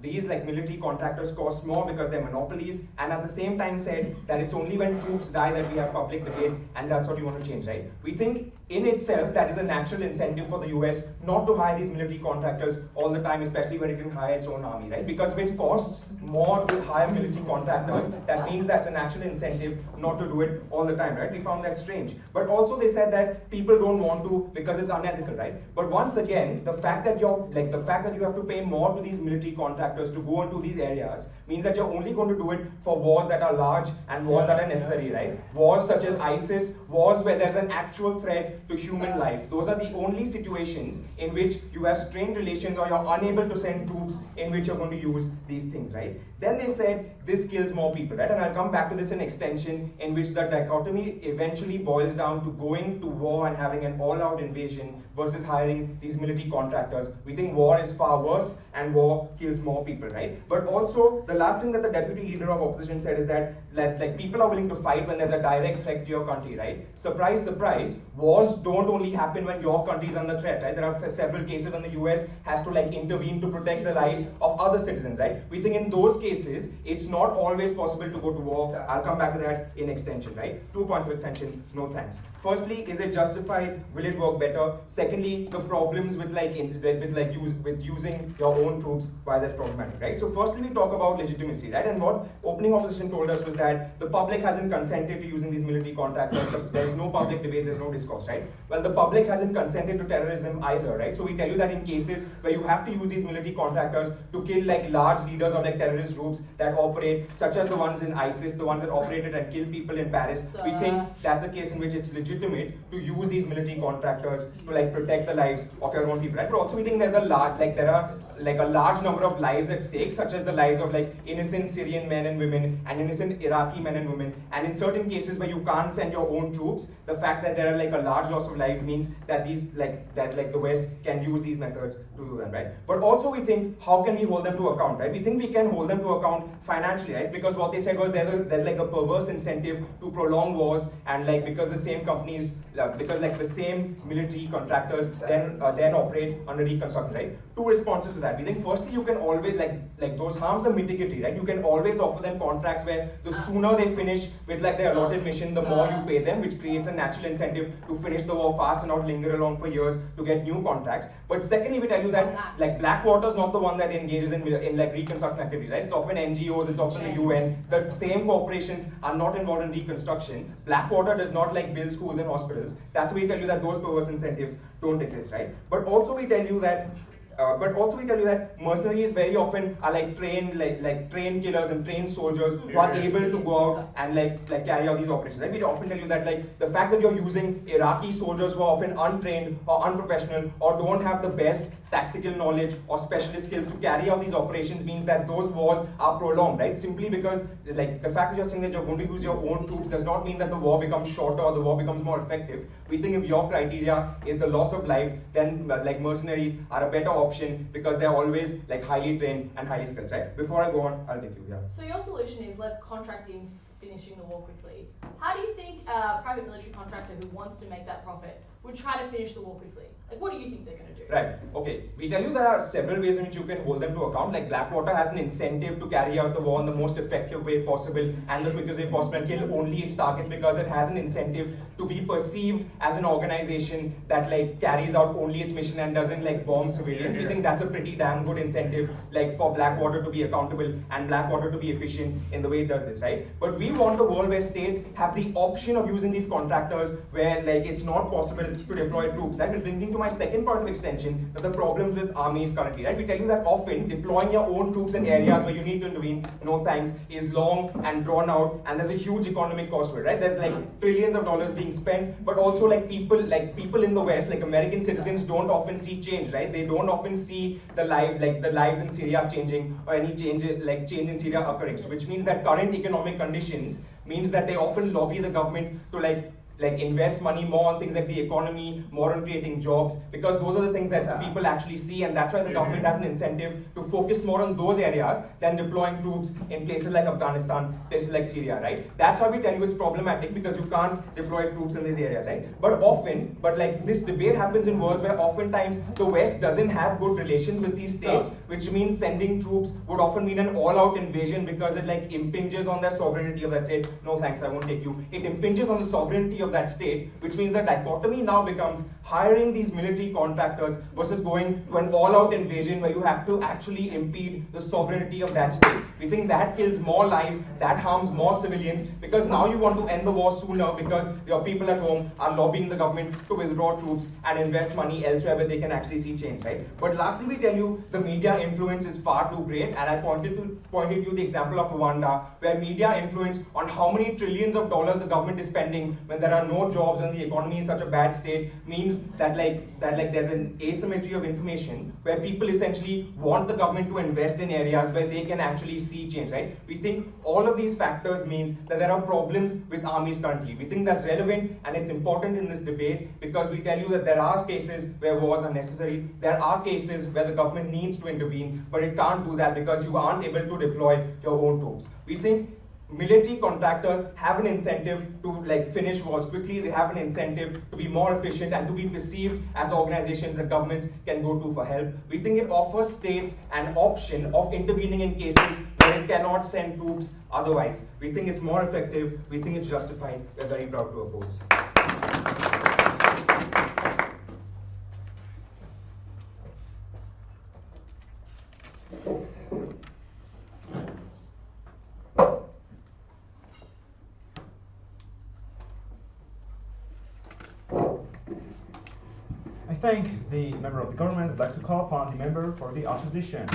M: military contractors cost more because they're monopolies, and at the same time said that it's only when troops die that we have public debate, and that's what you want to change, right? We think in itself that is a natural incentive for the US not to hire these military contractors all the time, especially when it can hire its own army, right? Because if it costs more to hire military contractors, that means that's a natural incentive not to do it all the time, right? We found that strange. But also they said that people don't want to because it's unethical, right? But once again, the fact that you have to pay more to these military contractors to go into these areas means that you're only going to do it for wars that are large and wars that are necessary, right? Wars such as ISIS, wars where there's an actual threat to human life. Those are the only situations in which you have strained relations or you're unable to send troops in which you're going to use these things, right? Then they said this kills more people, right? And I'll come back to this in extension, in which the dichotomy eventually boils down to going to war and having an all-out invasion versus hiring these military contractors. We think war is far worse and war kills more people, right? But also, the last thing that the deputy leader of opposition said is that people are willing to fight when there's a direct threat to your country, right? Surprise, surprise, wars don't only happen when your country is under threat, right? There are several cases when the US has to intervene to protect the lives of other citizens, right? We think in those cases, it's not always possible to go to war. I'll come back to that in extension, right? 2 points of extension, no thanks. Firstly, is it justified? Will it work better? Secondly, the problems with using your own troops, why that's problematic, right? So firstly, we talk about legitimacy, right? And what opening opposition told us was that the public hasn't consented to using these military contractors. There's no public debate, there's no discourse, right? Well, the public hasn't consented to terrorism either, right? So we tell you that in cases where you have to use these military contractors to kill like large leaders of like terrorist groups that operate, such as the ones in ISIS, the ones that operated and killed people in Paris, we think that's a case in which it's legitimate to use these military contractors to like protect the lives of your own people, right? But also we think there's a large, like there are like a large number of lives at stake, such as the lives of like innocent Syrian men and women and innocent Iraqi men and women. And in certain cases where you can't send your own troops, the fact that there are like a large loss of lives means that the West can use these methods to do them, right? But also we think, how can we hold them to account, right? We think we can hold them to account financially, right? Because what they said was there's like a perverse incentive to prolong wars, and like because the same companies, because like the same military contractors then operate under reconstruction, right? Two responses to that. We think firstly you can always like those harms are mitigatory, right? You can always offer them contracts where the sooner they finish with like their allotted mission, the more you pay them, which creates a natural incentive to finish the war fast and not linger along for years to get new contracts. But secondly, we tell you that like Blackwater is not the one that engages in like reconstruction activities, right? It's often NGOs, it's often the UN. The same corporations are not involved in reconstruction. Blackwater does not like build schools and hospitals. That's why we tell you that those perverse incentives don't exist, right? But also we tell you that mercenaries very often are like trained killers and trained soldiers who are able to go out and like carry out these operations. Right? We often tell you that like the fact that you're using Iraqi soldiers who are often untrained or unprofessional or don't have the best tactical knowledge or specialist skills to carry out these operations means that those wars are prolonged, right? Simply because like the fact that you're saying that you're going to use your own troops does not mean that the war becomes shorter or the war becomes more effective. We think if your criteria is the loss of lives, then like mercenaries are a better option because they're always like highly trained and highly skilled, right? Before I go on, I'll take you, yeah.
L: So your solution is let's contract in finishing the war quickly. How do you think a private military contractor who wants to make that profit would try to finish the war quickly? Like, what do you think they're going to do?
M: Right, okay. We tell you there are several ways in which you can hold them to account. Like Blackwater has an incentive to carry out the war in the most effective way possible and the quickest way possible and kill only its targets because it has an incentive to be perceived as an organization that like carries out only its mission and doesn't like bomb civilians. We think that's a pretty damn good incentive like for Blackwater to be accountable and Blackwater to be efficient in the way it does this, right? But we want a world where states have the option of using these contractors where like it's not possible to deploy troops. That will bring me to my second point of extension, that the problems with armies currently, right? We tell you that often deploying your own troops in areas where you need to intervene, no thanks, is long and drawn out and there's a huge economic cost to it, right? There's like trillions of dollars being spent, but also like people in the West, like American citizens don't often see change, right? They don't often see the lives in Syria changing or any change in Syria occurring. So which means that current economic conditions means that they often lobby the government to like invest money more on things like the economy, more on creating jobs, because those are the things that people actually see, and that's why the government has an incentive to focus more on those areas than deploying troops in places like Afghanistan, places like Syria, right? That's how we tell you it's problematic, because you can't deploy troops in these areas, right? But like this debate happens in worlds where oftentimes the West doesn't have good relations with these states, which means sending troops would often mean an all-out invasion because it like impinges on the sovereignty of that state. No thanks, I won't take you. It impinges on the sovereignty of that state, which means the dichotomy now becomes hiring these military contractors versus going to an all-out invasion where you have to actually impede the sovereignty of that state. We think that kills more lives, that harms more civilians, because now you want to end the war sooner because your people at home are lobbying the government to withdraw troops and invest money elsewhere where they can actually see change, right? But lastly, we tell you the media influence is far too great, and I pointed you the example of Rwanda, where media influence on how many trillions of dollars the government is spending when there are no jobs and the economy is such a bad state means that there's an asymmetry of information where people essentially want the government to invest in areas where they can actually see change, right? We think all of these factors means that there are problems with armies currently. We think that's relevant and it's important in this debate because we tell you that there are cases where wars are necessary. There are cases where the government needs to intervene, but it can't do that because you aren't able to deploy your own troops. We think military contractors have an incentive to like finish wars quickly. They have an incentive to be more efficient and to be perceived as organizations that governments can go to for help. We think it offers states an option of intervening in cases where it cannot send troops otherwise. We think it's more effective. We think it's justified. We're very proud to oppose.
J: thank the member of the government. I'd like to call upon the member for the opposition.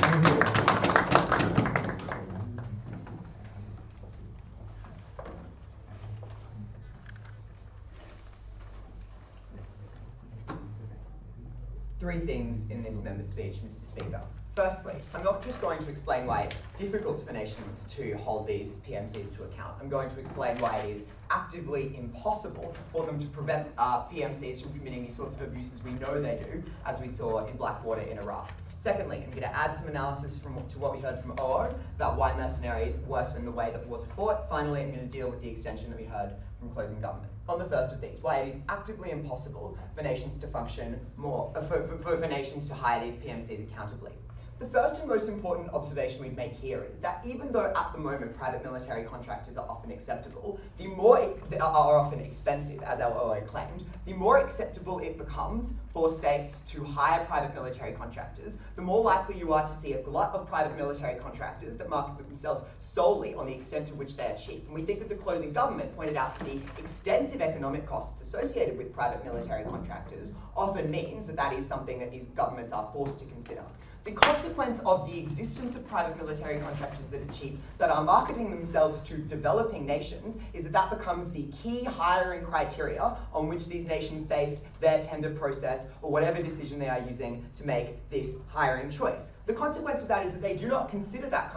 I: Three things in this member's speech, Mr. Speaker. Firstly, I'm not just going to explain why it's difficult for nations to hold these PMCs to account. I'm going to explain why it is actively impossible for them to prevent PMCs from committing these sorts of abuses we know they do, as we saw in Blackwater in Iraq. Secondly, I'm going to add some analysis to what we heard from OO about why mercenaries worsen the way that wars are fought. Finally, I'm going to deal with the extension that we heard from closing government. On the first of these, why it is actively impossible for nations to function more, for nations to hire these PMCs accountably. The first and most important observation we'd make here is that even though at the moment private military contractors are often acceptable, are often expensive, as our OO claimed, the more acceptable it becomes for states to hire private military contractors, the more likely you are to see a glut of private military contractors that market themselves solely on the extent to which they are cheap. And we think that the closing government pointed out that the extensive economic costs associated with private military contractors often means that that is something that these governments are forced to consider. The consequence of the existence of private military contractors that are cheap, that are marketing themselves to developing nations, is that that becomes the key hiring criteria on which these nations base their tender process or whatever decision they are using to make this hiring choice. The consequence of that is that they do not consider that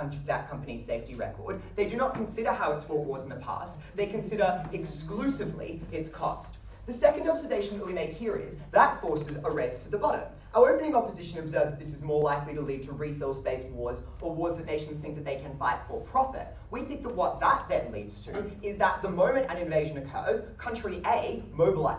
I: company's safety record. They do not consider how it's fought wars in the past. They consider exclusively its cost. The second observation that we make here is that forces a race to the bottom. Our opening opposition observed that this is more likely to lead to resource-based wars or wars that nations think that they can fight for profit. We think that what that then leads to is that the moment an invasion occurs, country A,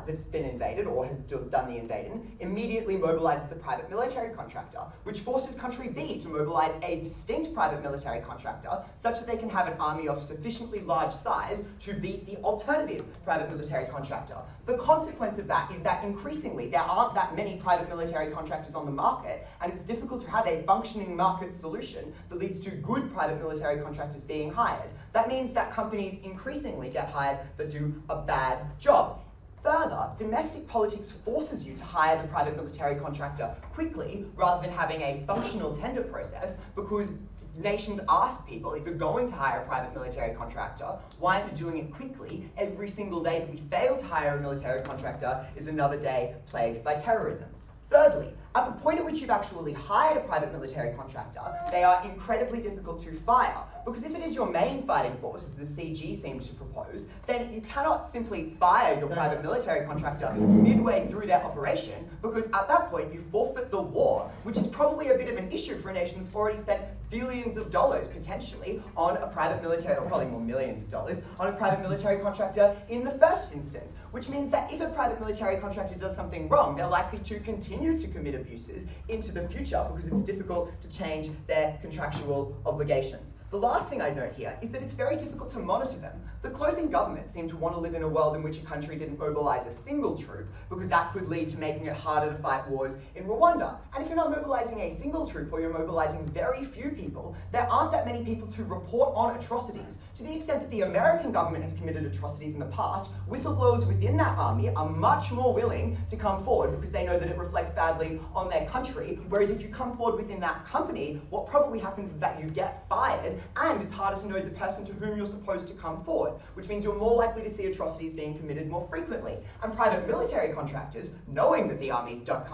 I: that's been invaded or has done the invading, immediately mobilizes a private military contractor, which forces country B to mobilize a distinct private military contractor such that they can have an army of sufficiently large size to beat the alternative private military contractor. The consequence of that is that increasingly there aren't that many private military contractors on the market, and it's difficult to have a functioning market solution that leads to good private military contractors being hired. That means that companies increasingly get hired that do a bad job. Further, domestic politics forces you to hire the private military contractor quickly rather than having a functional tender process, because nations ask people, if you're going to hire a private military contractor, why aren't you doing it quickly? Every single day that we fail to hire a military contractor is another day plagued by terrorism. Thirdly, at the point at which you've actually hired a private military contractor, they are incredibly difficult to fire. Because if it is your main fighting force, as the CG seems to propose, then you cannot simply fire your private military contractor midway through their operation, because at that point you forfeit the war, which is probably a bit of an issue for a nation that's already spent billions of dollars potentially on a private military, or probably more millions of dollars, on a private military contractor in the first instance. Which means that if a private military contractor does something wrong, they're likely to continue to commit abuses into the future because it's difficult to change their contractual obligations. The last thing I'd note here is that it's very difficult to monitor them. The closing government seemed to want to live in a world in which a country didn't mobilize a single troop, because that could lead to making it harder to fight wars in Rwanda. And if you're not mobilizing a single troop, or you're mobilizing very few people, there aren't that many people to report on atrocities. To the extent that the American government has committed atrocities in the past, whistleblowers within that army are much more willing to come forward because they know that it reflects badly on their country. Whereas if you come forward within that company, what probably happens is that you get fired, and it's harder to know the person to whom you're supposed to come forward, which means you're more likely to see atrocities being committed more frequently. And private military contractors, knowing that the armies that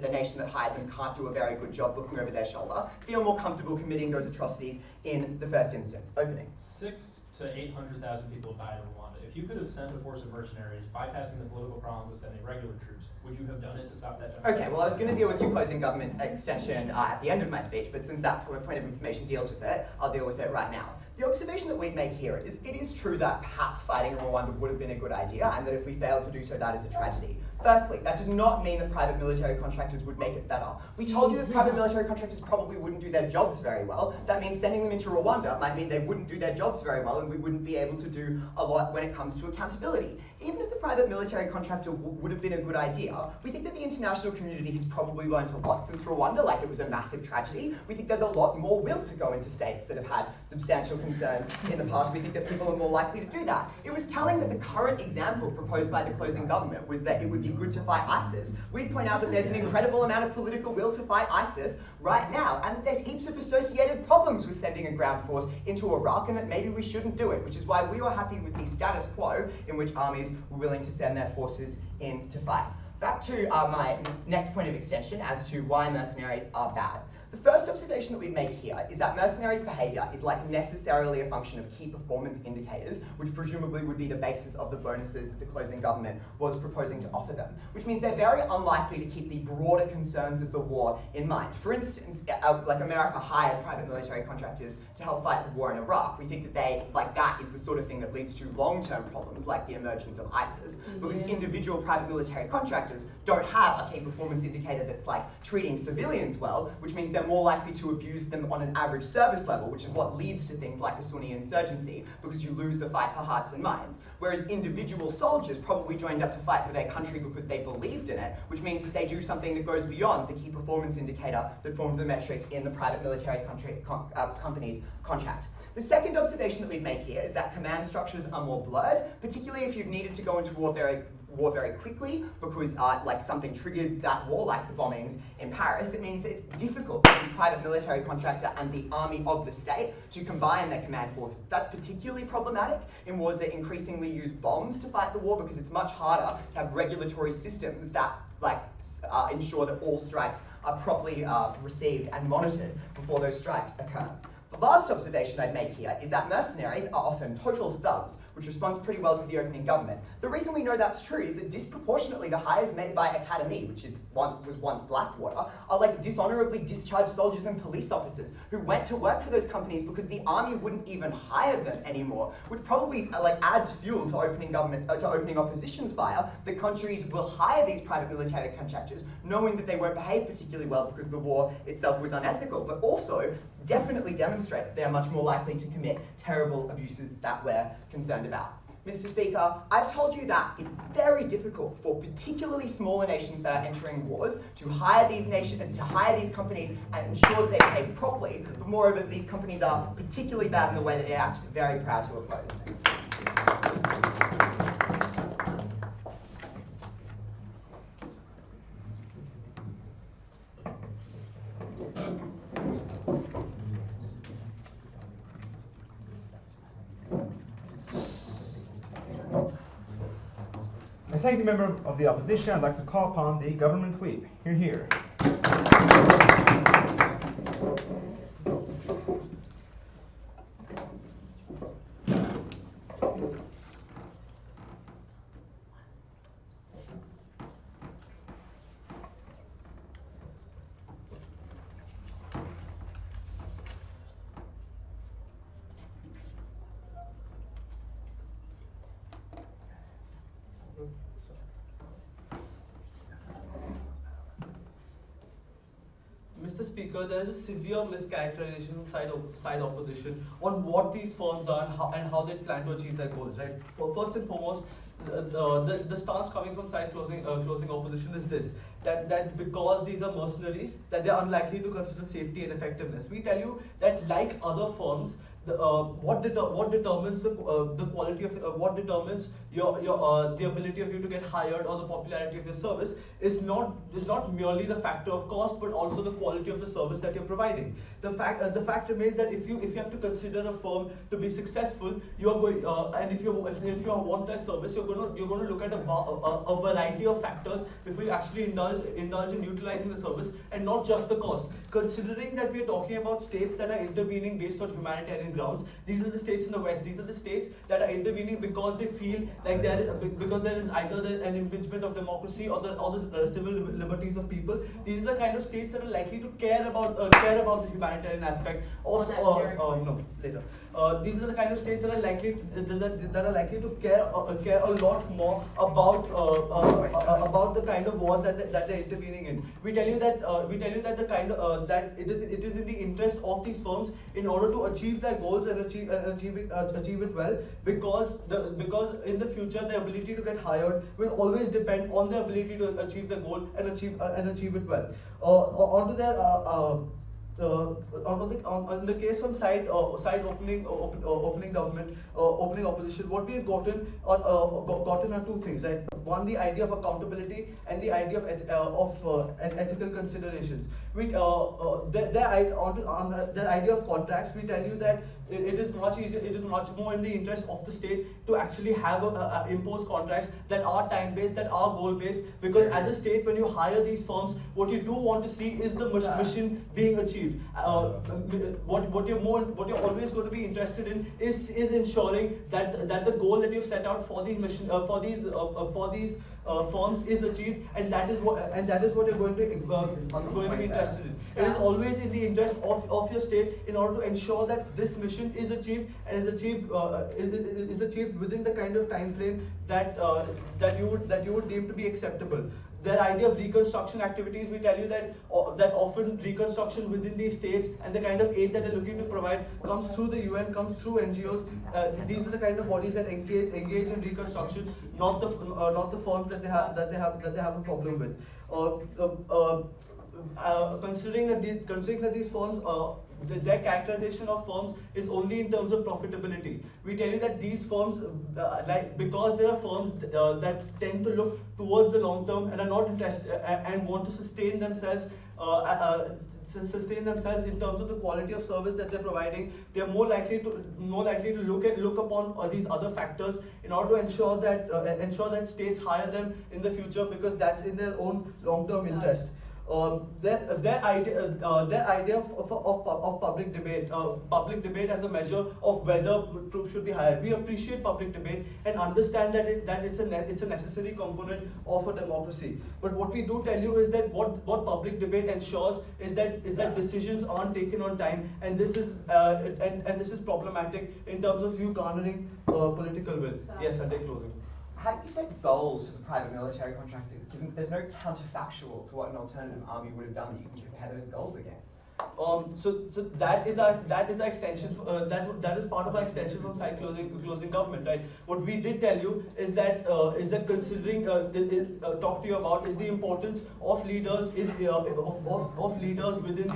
I: the nation that hired them can't do a very good job looking over their shoulder, feel more comfortable committing those atrocities in the first instance. Opening.
K: 600,000 to 800,000 people died in Rwanda. If you could have sent a force of mercenaries, bypassing the political problems of sending regular troops, would you have done it to stop that genocide?
I: Okay, well, I was going to deal with your closing government's extension at the end of my speech, but since that point of information deals with it, I'll deal with it right now. The observation that we make here is, it is true that perhaps fighting in Rwanda would have been a good idea, and that if we failed to do so, that is a tragedy. Firstly, that does not mean that private military contractors would make it better. We told you that private military contractors probably wouldn't do their jobs very well. That means sending them into Rwanda might mean they wouldn't do their jobs very well, and we wouldn't be able to do a lot when it comes to accountability. Even if the private military contractor would have been a good idea, we think that the international community has probably learned a lot since Rwanda, like it was a massive tragedy. We think there's a lot more will to go into states that have had substantial concerns in the past. We think that people are more likely to do that. It was telling that the current example proposed by the closing government was that it would be good to fight ISIS. We'd point out that there's an incredible amount of political will to fight ISIS right now, and that there's heaps of associated problems with sending a ground force into Iraq, and that maybe we shouldn't do it, which is why we were happy with the status quo in which armies were willing to send their forces in to fight. Back to my next point of extension as to why mercenaries are bad. The first observation that we make here is that mercenaries' behaviour is like necessarily a function of key performance indicators, which presumably would be the basis of the bonuses that the closing government was proposing to offer them, which means they're very unlikely to keep the broader concerns of the war in mind. For instance, like America hired private military contractors to help fight the war in Iraq. We think that that is the sort of thing that leads to long-term problems like the emergence of ISIS, because individual private military contractors don't have a key performance indicator that's like treating civilians well, which means they're more likely to abuse them on an average service level, which is what leads to things like a Sunni insurgency, because you lose the fight for hearts and minds. Whereas individual soldiers probably joined up to fight for their country because they believed in it, which means that they do something that goes beyond the key performance indicator that forms the metric in the private military company's contract. The second observation that we make here is that command structures are more blurred, particularly if you've needed to go into war very quickly because like something triggered that war, like the bombings in Paris. It means that it's difficult for the private military contractor and the army of the state to combine their command forces. That's particularly problematic in wars that increasingly use bombs to fight the war, because it's much harder to have regulatory systems that ensure that all strikes are properly received and monitored before those strikes occur. The last observation I'd make here is that mercenaries are often total thugs, which responds pretty well to the opening government. The reason we know that's true is that disproportionately the hires made by Academy, which was once Blackwater, are like dishonorably discharged soldiers and police officers who went to work for those companies because the army wouldn't even hire them anymore, which probably adds fuel to opening opposition's fire. The countries will hire these private military contractors knowing that they won't behave particularly well because the war itself was unethical, but also definitely demonstrates they are much more likely to commit terrible abuses that we're concerned about. Mr. Speaker, I've told you that it's very difficult for particularly smaller nations that are entering wars to hire these companies and ensure that they behave properly, but moreover, these companies are particularly bad in the way that they act. Very proud to oppose.
J: I thank the member of the opposition. I'd like to call upon the government whip. Hear, hear.
N: Mr. Speaker, there is a severe mischaracterization from side opposition on what these firms are and how they plan to achieve their goals. Right. First and foremost, the stance coming from side closing opposition is this: that because these are mercenaries, that they are unlikely to consider safety and effectiveness. We tell you that like other firms, what determines the quality of what determines the ability of you to get hired or the popularity of your service is not merely the factor of cost, but also the quality of the service that you're providing. The fact remains that if you have to consider a firm to be successful, you are going and if you want their service, you're going to look at a variety of factors before you actually indulge in utilizing the service, and not just the cost. Considering that we are talking about states that are intervening based on humanitarian grounds, these are the states in the West. These are the states that are intervening because they feel like there is either an impingement of democracy or the civil liberties of people. These are the kind of states that are likely to care about the humanitarian aspect. Later. These are the kind of states that are likely to care a lot more about the kind of wars that they're intervening in. We tell you that that it is in the interest of these firms in order to achieve their goals and achieve it well, because in the future their ability to get hired will always depend on their ability to achieve the goal and achieve it well. Onto their on the case from side opening opposition, what we have gotten are two things, right? One, the idea of accountability, and the idea of ethical considerations. Their idea of contracts, we tell you that it is much easier, it is much more in the interest of the state to actually have impose contracts that are time-based, that are goal-based, because as a state, when you hire these firms, what you do want to see is the mission being achieved. What you're always going to be interested in is ensuring that the goal that you've set out for these firms is achieved, and that is what you're going to be interested in. It is always in the interest of your state in order to ensure that this mission is achieved, and is achieved within the kind of time frame that you would deem to be acceptable. Their idea of reconstruction activities, we tell you that often reconstruction within these states and the kind of aid that they're looking to provide comes through the UN, comes through NGOs. These are the kind of bodies that engage in reconstruction, not the firms that they have a problem with. Considering that these firms, their characterization of firms is only in terms of profitability. We tell you that these firms, because there are firms that tend to look towards the long term and are not interested and want to sustain themselves in terms of the quality of service that they're providing, they're more likely to look upon these other factors in order to ensure that states hire them in the future, because that's in their own long-term interest. Their idea of public debate as a measure of whether troops should be hired. We appreciate public debate and understand that it's a necessary component of a democracy. But what we do tell you is that what public debate ensures is that decisions aren't taken on time, and this is problematic in terms of you garnering political will. Yes, I'll take closing.
I: How do you set goals for the private military contractors, given there's no counterfactual to what an alternative army would have done that you can compare those goals against?
N: So that is our extension. That is part of our extension from side closing government, right? What we did tell you is that considering talk to you about is the importance of leaders of leaders within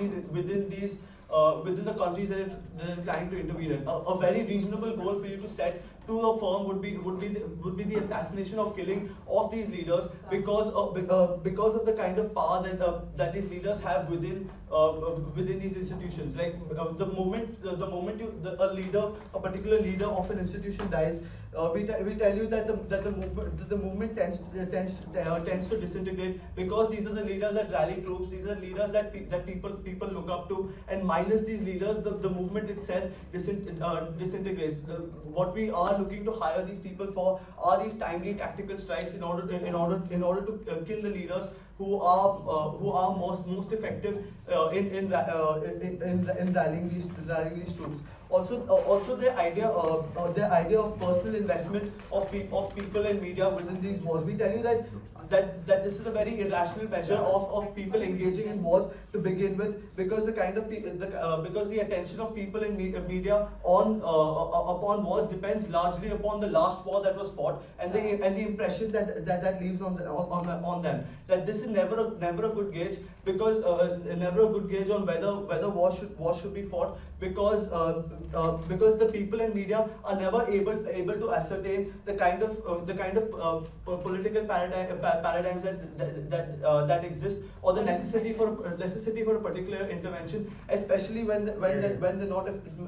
N: the countries that are planning to intervene in. A very reasonable goal for you to set to a firm would be the assassination of killing of these leaders, because of the kind of power that these leaders have within these institutions. Like the moment a particular leader of an institution dies, we tell you that the movement tends to disintegrate, because these are the leaders that rally troops. These are the leaders that people look up to, and minus these leaders, the movement itself disintegrates. What we are looking to hire these people for are these timely tactical strikes in order to kill the leaders who are most effective in rallying these troops. Also the idea of personal investment of people and media within these wars. We tell you that this is a very irrational measure of people engaging in wars to begin with, because because the attention of people in media upon wars depends largely upon the last war that was fought, and the impression that leaves on them. That this is never a good gauge, because never a good gauge on whether war should be fought, because the people in media are never able to ascertain the kind of political paradigms that exist, or the necessity for a particular intervention, especially when they're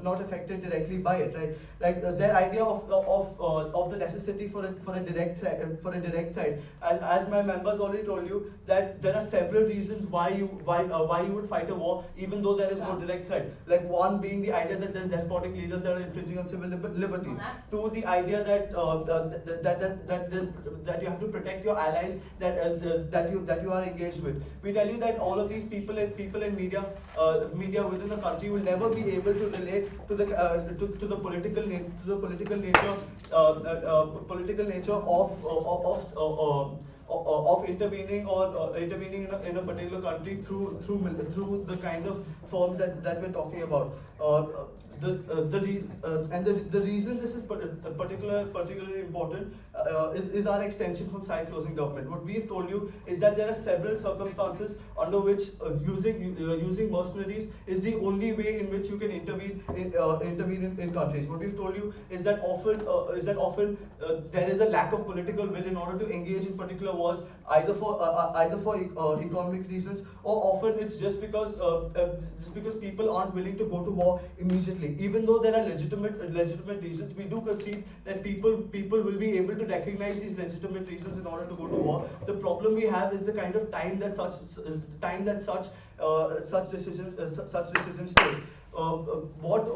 N: not affected directly by it, right? Like their idea of the necessity for a direct threat. As my members already told you, that there are several reasons why you would fight a war even though there is no direct threat. Like one being the idea that there's despotic leaders that are infringing on civil liberties. Two, the idea that you have to protect your allies that you are engaged with. We tell you that all of these people in media within the country will never be able to relate to the political nature of intervening in a particular country through the kind of firms that we're talking about. the reason this is particularly important is our extension from side closing government. What we have told you is that there are several circumstances under which using mercenaries is the only way in which you can intervene in countries. What we've told you is that often there is a lack of political will in order to engage in particular wars, either for economic reasons, or often it's just because people aren't willing to go to war immediately. Even though there are legitimate reasons, we do concede that people will be able to recognize these legitimate reasons in order to go to war. The problem we have is the kind of time that such decisions take. What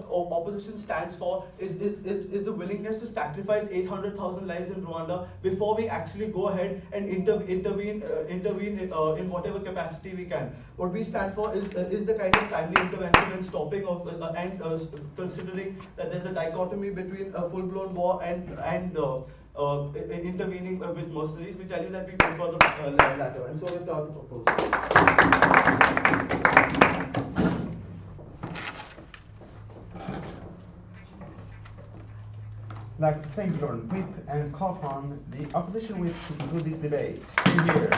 N: opposition stands for is the willingness to sacrifice 800,000 lives in Rwanda before we actually go ahead and intervene in whatever capacity we can. What we stand for is the kind of timely intervention and stopping of considering that there's a dichotomy between a full-blown war and intervening with mercenaries. We tell you that we prefer the latter, and so we're proud to propose.
J: I'd like to thank the Government Whip and call upon the Opposition Whip to conclude this debate. Here.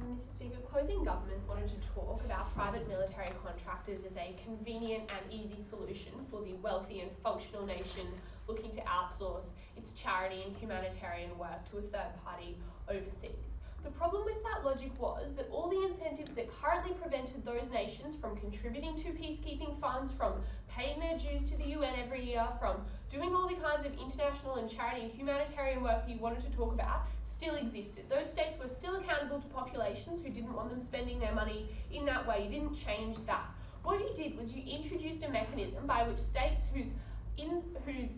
L: Mr. Speaker, closing government wanted to talk about private military contractors as a convenient and easy solution for the wealthy and functional nation looking to outsource its charity and humanitarian work to a third party overseas. The problem with that logic was that all the incentives that currently prevented those nations from contributing to peacekeeping funds, from paying their dues to the UN every year, from doing all the kinds of international and charity and humanitarian work that you wanted to talk about, still existed. Those states were still accountable to populations who didn't want them spending their money in that way. You didn't change that. What you did was you introduced a mechanism by which states whose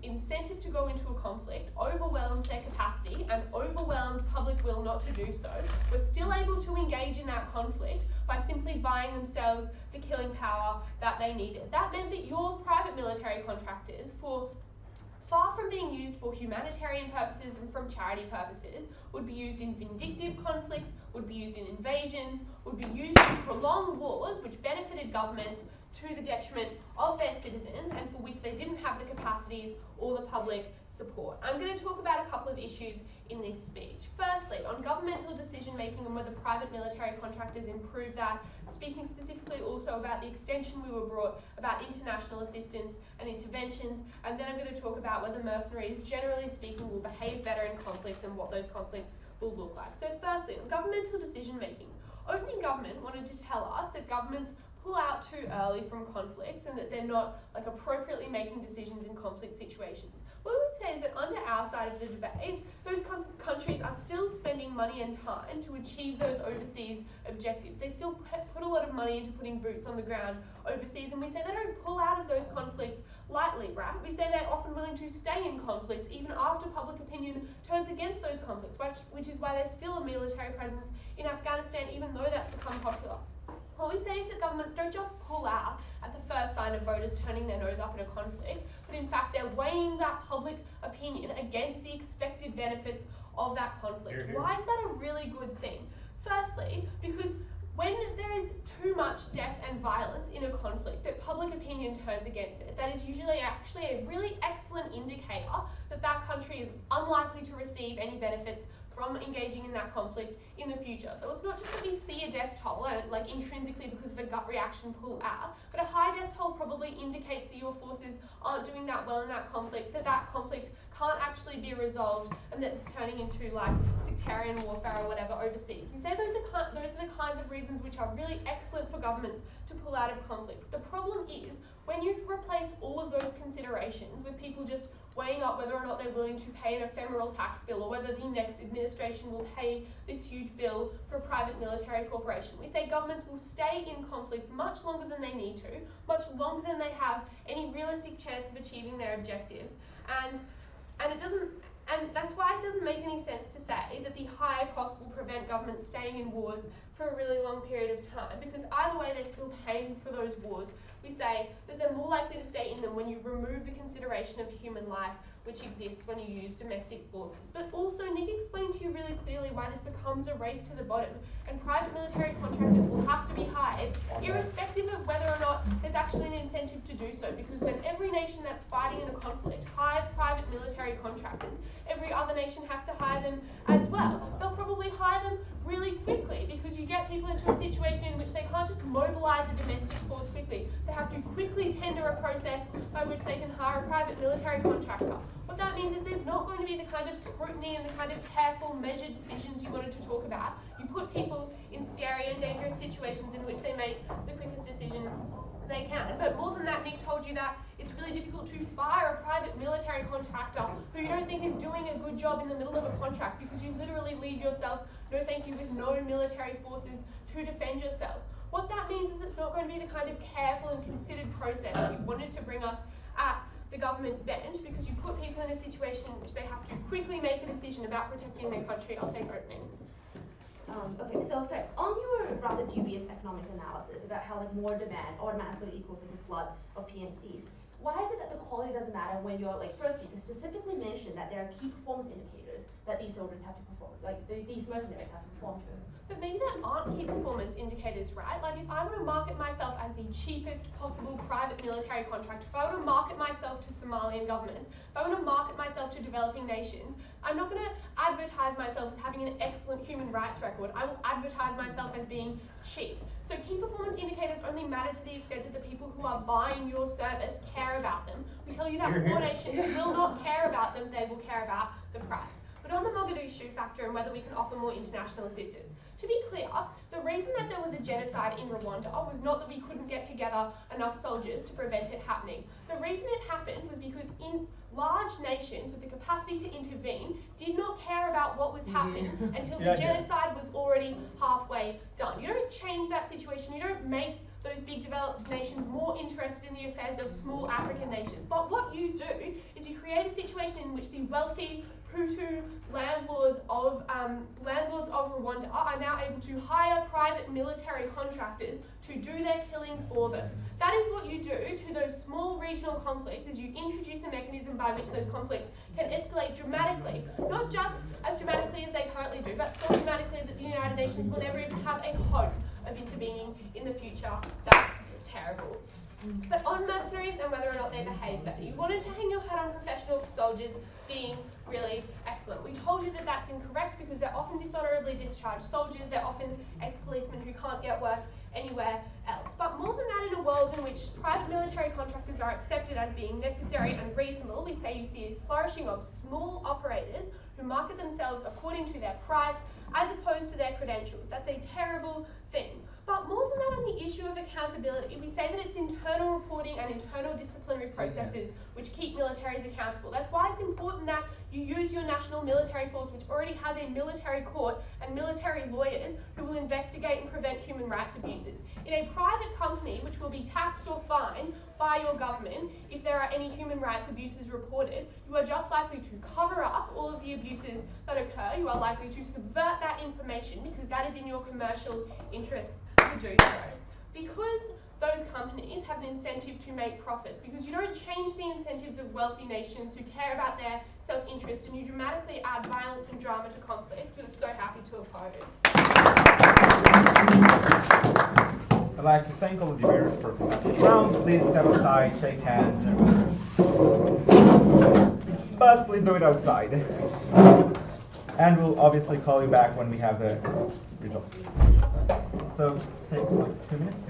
L: incentive to go into a conflict overwhelmed their capacity and overwhelmed public will not to do so, were still able to engage in that conflict by simply buying themselves the killing power that they needed. That meant that your private military contractors, far from being used for humanitarian purposes and from charity purposes, would be used in vindictive conflicts, would be used in invasions, would be used to prolong wars which benefited governments to the detriment of their citizens and for which they didn't have the capacities or the public support. I'm going to talk about a couple of issues in this speech. Firstly, on governmental decision making and whether private military contractors improve that, speaking specifically also about the extension we were brought about international assistance and interventions, and then I'm going to talk about whether mercenaries, generally speaking, will behave better in conflicts and what those conflicts will look like. So firstly, on governmental decision making, opening government wanted to tell us that governments pull out too early from conflicts and that they're not appropriately making decisions in conflict situations. What we would say is that under our side of the debate, those countries are still spending money and time to achieve those overseas objectives. They still put a lot of money into putting boots on the ground overseas, and we say they don't pull out of those conflicts lightly, right? We say they're often willing to stay in conflicts even after public opinion turns against those conflicts, which is why there's still a military presence in Afghanistan, even though that's become popular. What we say is that governments don't just pull out at the first sign of voters turning their nose up at a conflict, but in fact they're weighing that public opinion against the expected benefits of that conflict. Why is that a really good thing? Firstly, because when there is too much death and violence in a conflict that public opinion turns against it, that is usually actually a really excellent indicator that that country is unlikely to receive any benefits from engaging in that conflict in the future. So it's not just that we see a death toll and intrinsically because of a gut reaction pull out, but a high death toll probably indicates that your forces aren't doing that well in that conflict conflict can't actually be resolved, and that it's turning into sectarian warfare or whatever overseas. We say those are the kinds of reasons which are really excellent for governments to pull out of conflict. The problem is when you replace all of those considerations with people just weighing up whether or not they're willing to pay an ephemeral tax bill or whether the next administration will pay this huge bill for a private military corporation. We say governments will stay in conflicts much longer than they need to, much longer than they have any realistic chance of achieving their objectives, and that's why it doesn't make any sense to say that the higher cost will prevent governments staying in wars for a really long period of time, because either way they're still paying for those wars. We say that they're more likely to stay in them when you remove the consideration of human life which exists when you use domestic forces. But also, Nick explained to you really clearly why this becomes a race to the bottom, and private military contractors will have to be hired, irrespective of whether or not there's actually an incentive to do so, because when every nation that's fighting in a conflict hires private military contractors, every other nation has to hire them as well. They'll probably hire them really quickly, because you get people into a situation in which they can't just mobilize a domestic force quickly. They have to quickly tender a process by which they can hire a private military contractor. What that means is there's not going to be the kind of scrutiny and the kind of careful, measured decisions you wanted to talk about. You put people in scary and dangerous situations in which they make the quickest decision they can. But more than that, Nick told you that it's really difficult to fire a private military contractor who you don't think is doing a good job in the middle of a contract, because you literally leave yourself, no thank you, with no military forces to defend yourself. What that means is it's not going to be the kind of careful and considered process you wanted to bring us at the government bench, because you put people in a situation in which they have to quickly make a decision about protecting their country. I'll take opening.
G: Okay, so sorry, on your rather dubious economic analysis about how like more demand automatically equals like a flood of PMCs, why is it that the quality doesn't matter when you're like, first you specifically mentioned that there are key performance indicators that these soldiers have to perform, like these mercenaries have to perform to?
L: But maybe there aren't key performance indicators, right? Like if I were to market myself as the cheapest possible private military contract, if I were to market myself to Somalian governments, if I were to market myself to developing nations, I'm not going to advertise myself as having an excellent human rights record. I will advertise myself as being cheap. So key performance indicators only matter to the extent that the people who are buying your service care about them. We tell you that poor nations will not care about them, they will care about the price. But on the Mogadishu factor and whether we can offer more international assistance, to be clear, the reason that there was a genocide in Rwanda was not that we couldn't get together enough soldiers to prevent it happening. The reason it happened was because in large nations with the capacity to intervene did not care about what was happening until the genocide was already halfway done. You don't change that situation, you don't make those big developed nations more interested in the affairs of small African nations. But what you do is you create a situation in which the wealthy Hutu landlords of Rwanda are now able to hire private military contractors to do their killing for them. That is what you do to those small regional conflicts, is you introduce a mechanism by which those conflicts can escalate dramatically, not just as dramatically as they currently do, but so dramatically that the United Nations will never even have a hope of intervening in the future. That's terrible. But on mercenaries and whether or not they behave better, you wanted to hang your hat on professional soldiers being really excellent. We told you that that's incorrect because they're often dishonorably discharged soldiers, they're often ex-policemen who can't get work anywhere else. But more than that, in a world in which private military contractors are accepted as being necessary and reasonable, we say you see a flourishing of small operators who market themselves according to their price as opposed to their credentials. That's a terrible thing. But more than that, on the issue of accountability, we say that it's internal reporting and internal disciplinary processes which keep militaries accountable. That's why it's important that you use your national military force, which already has a military court and military lawyers who will investigate and prevent human rights abuses. In a private company, which will be taxed or fined by your government if there are any human rights abuses reported, you are just likely to cover up all of the abuses that occur. You are likely to subvert that information because that is in your commercial interests to do so. Because those companies have an incentive to make profit, because you don't change the incentives of wealthy nations who care about their self-interest, and you dramatically add violence and drama to conflicts, we're so happy to oppose.
J: I'd like to thank all of you viewers for coming this round. Please step aside, shake hands. But please do it outside. And we'll obviously call you back when we have the results. So take like 2 minutes.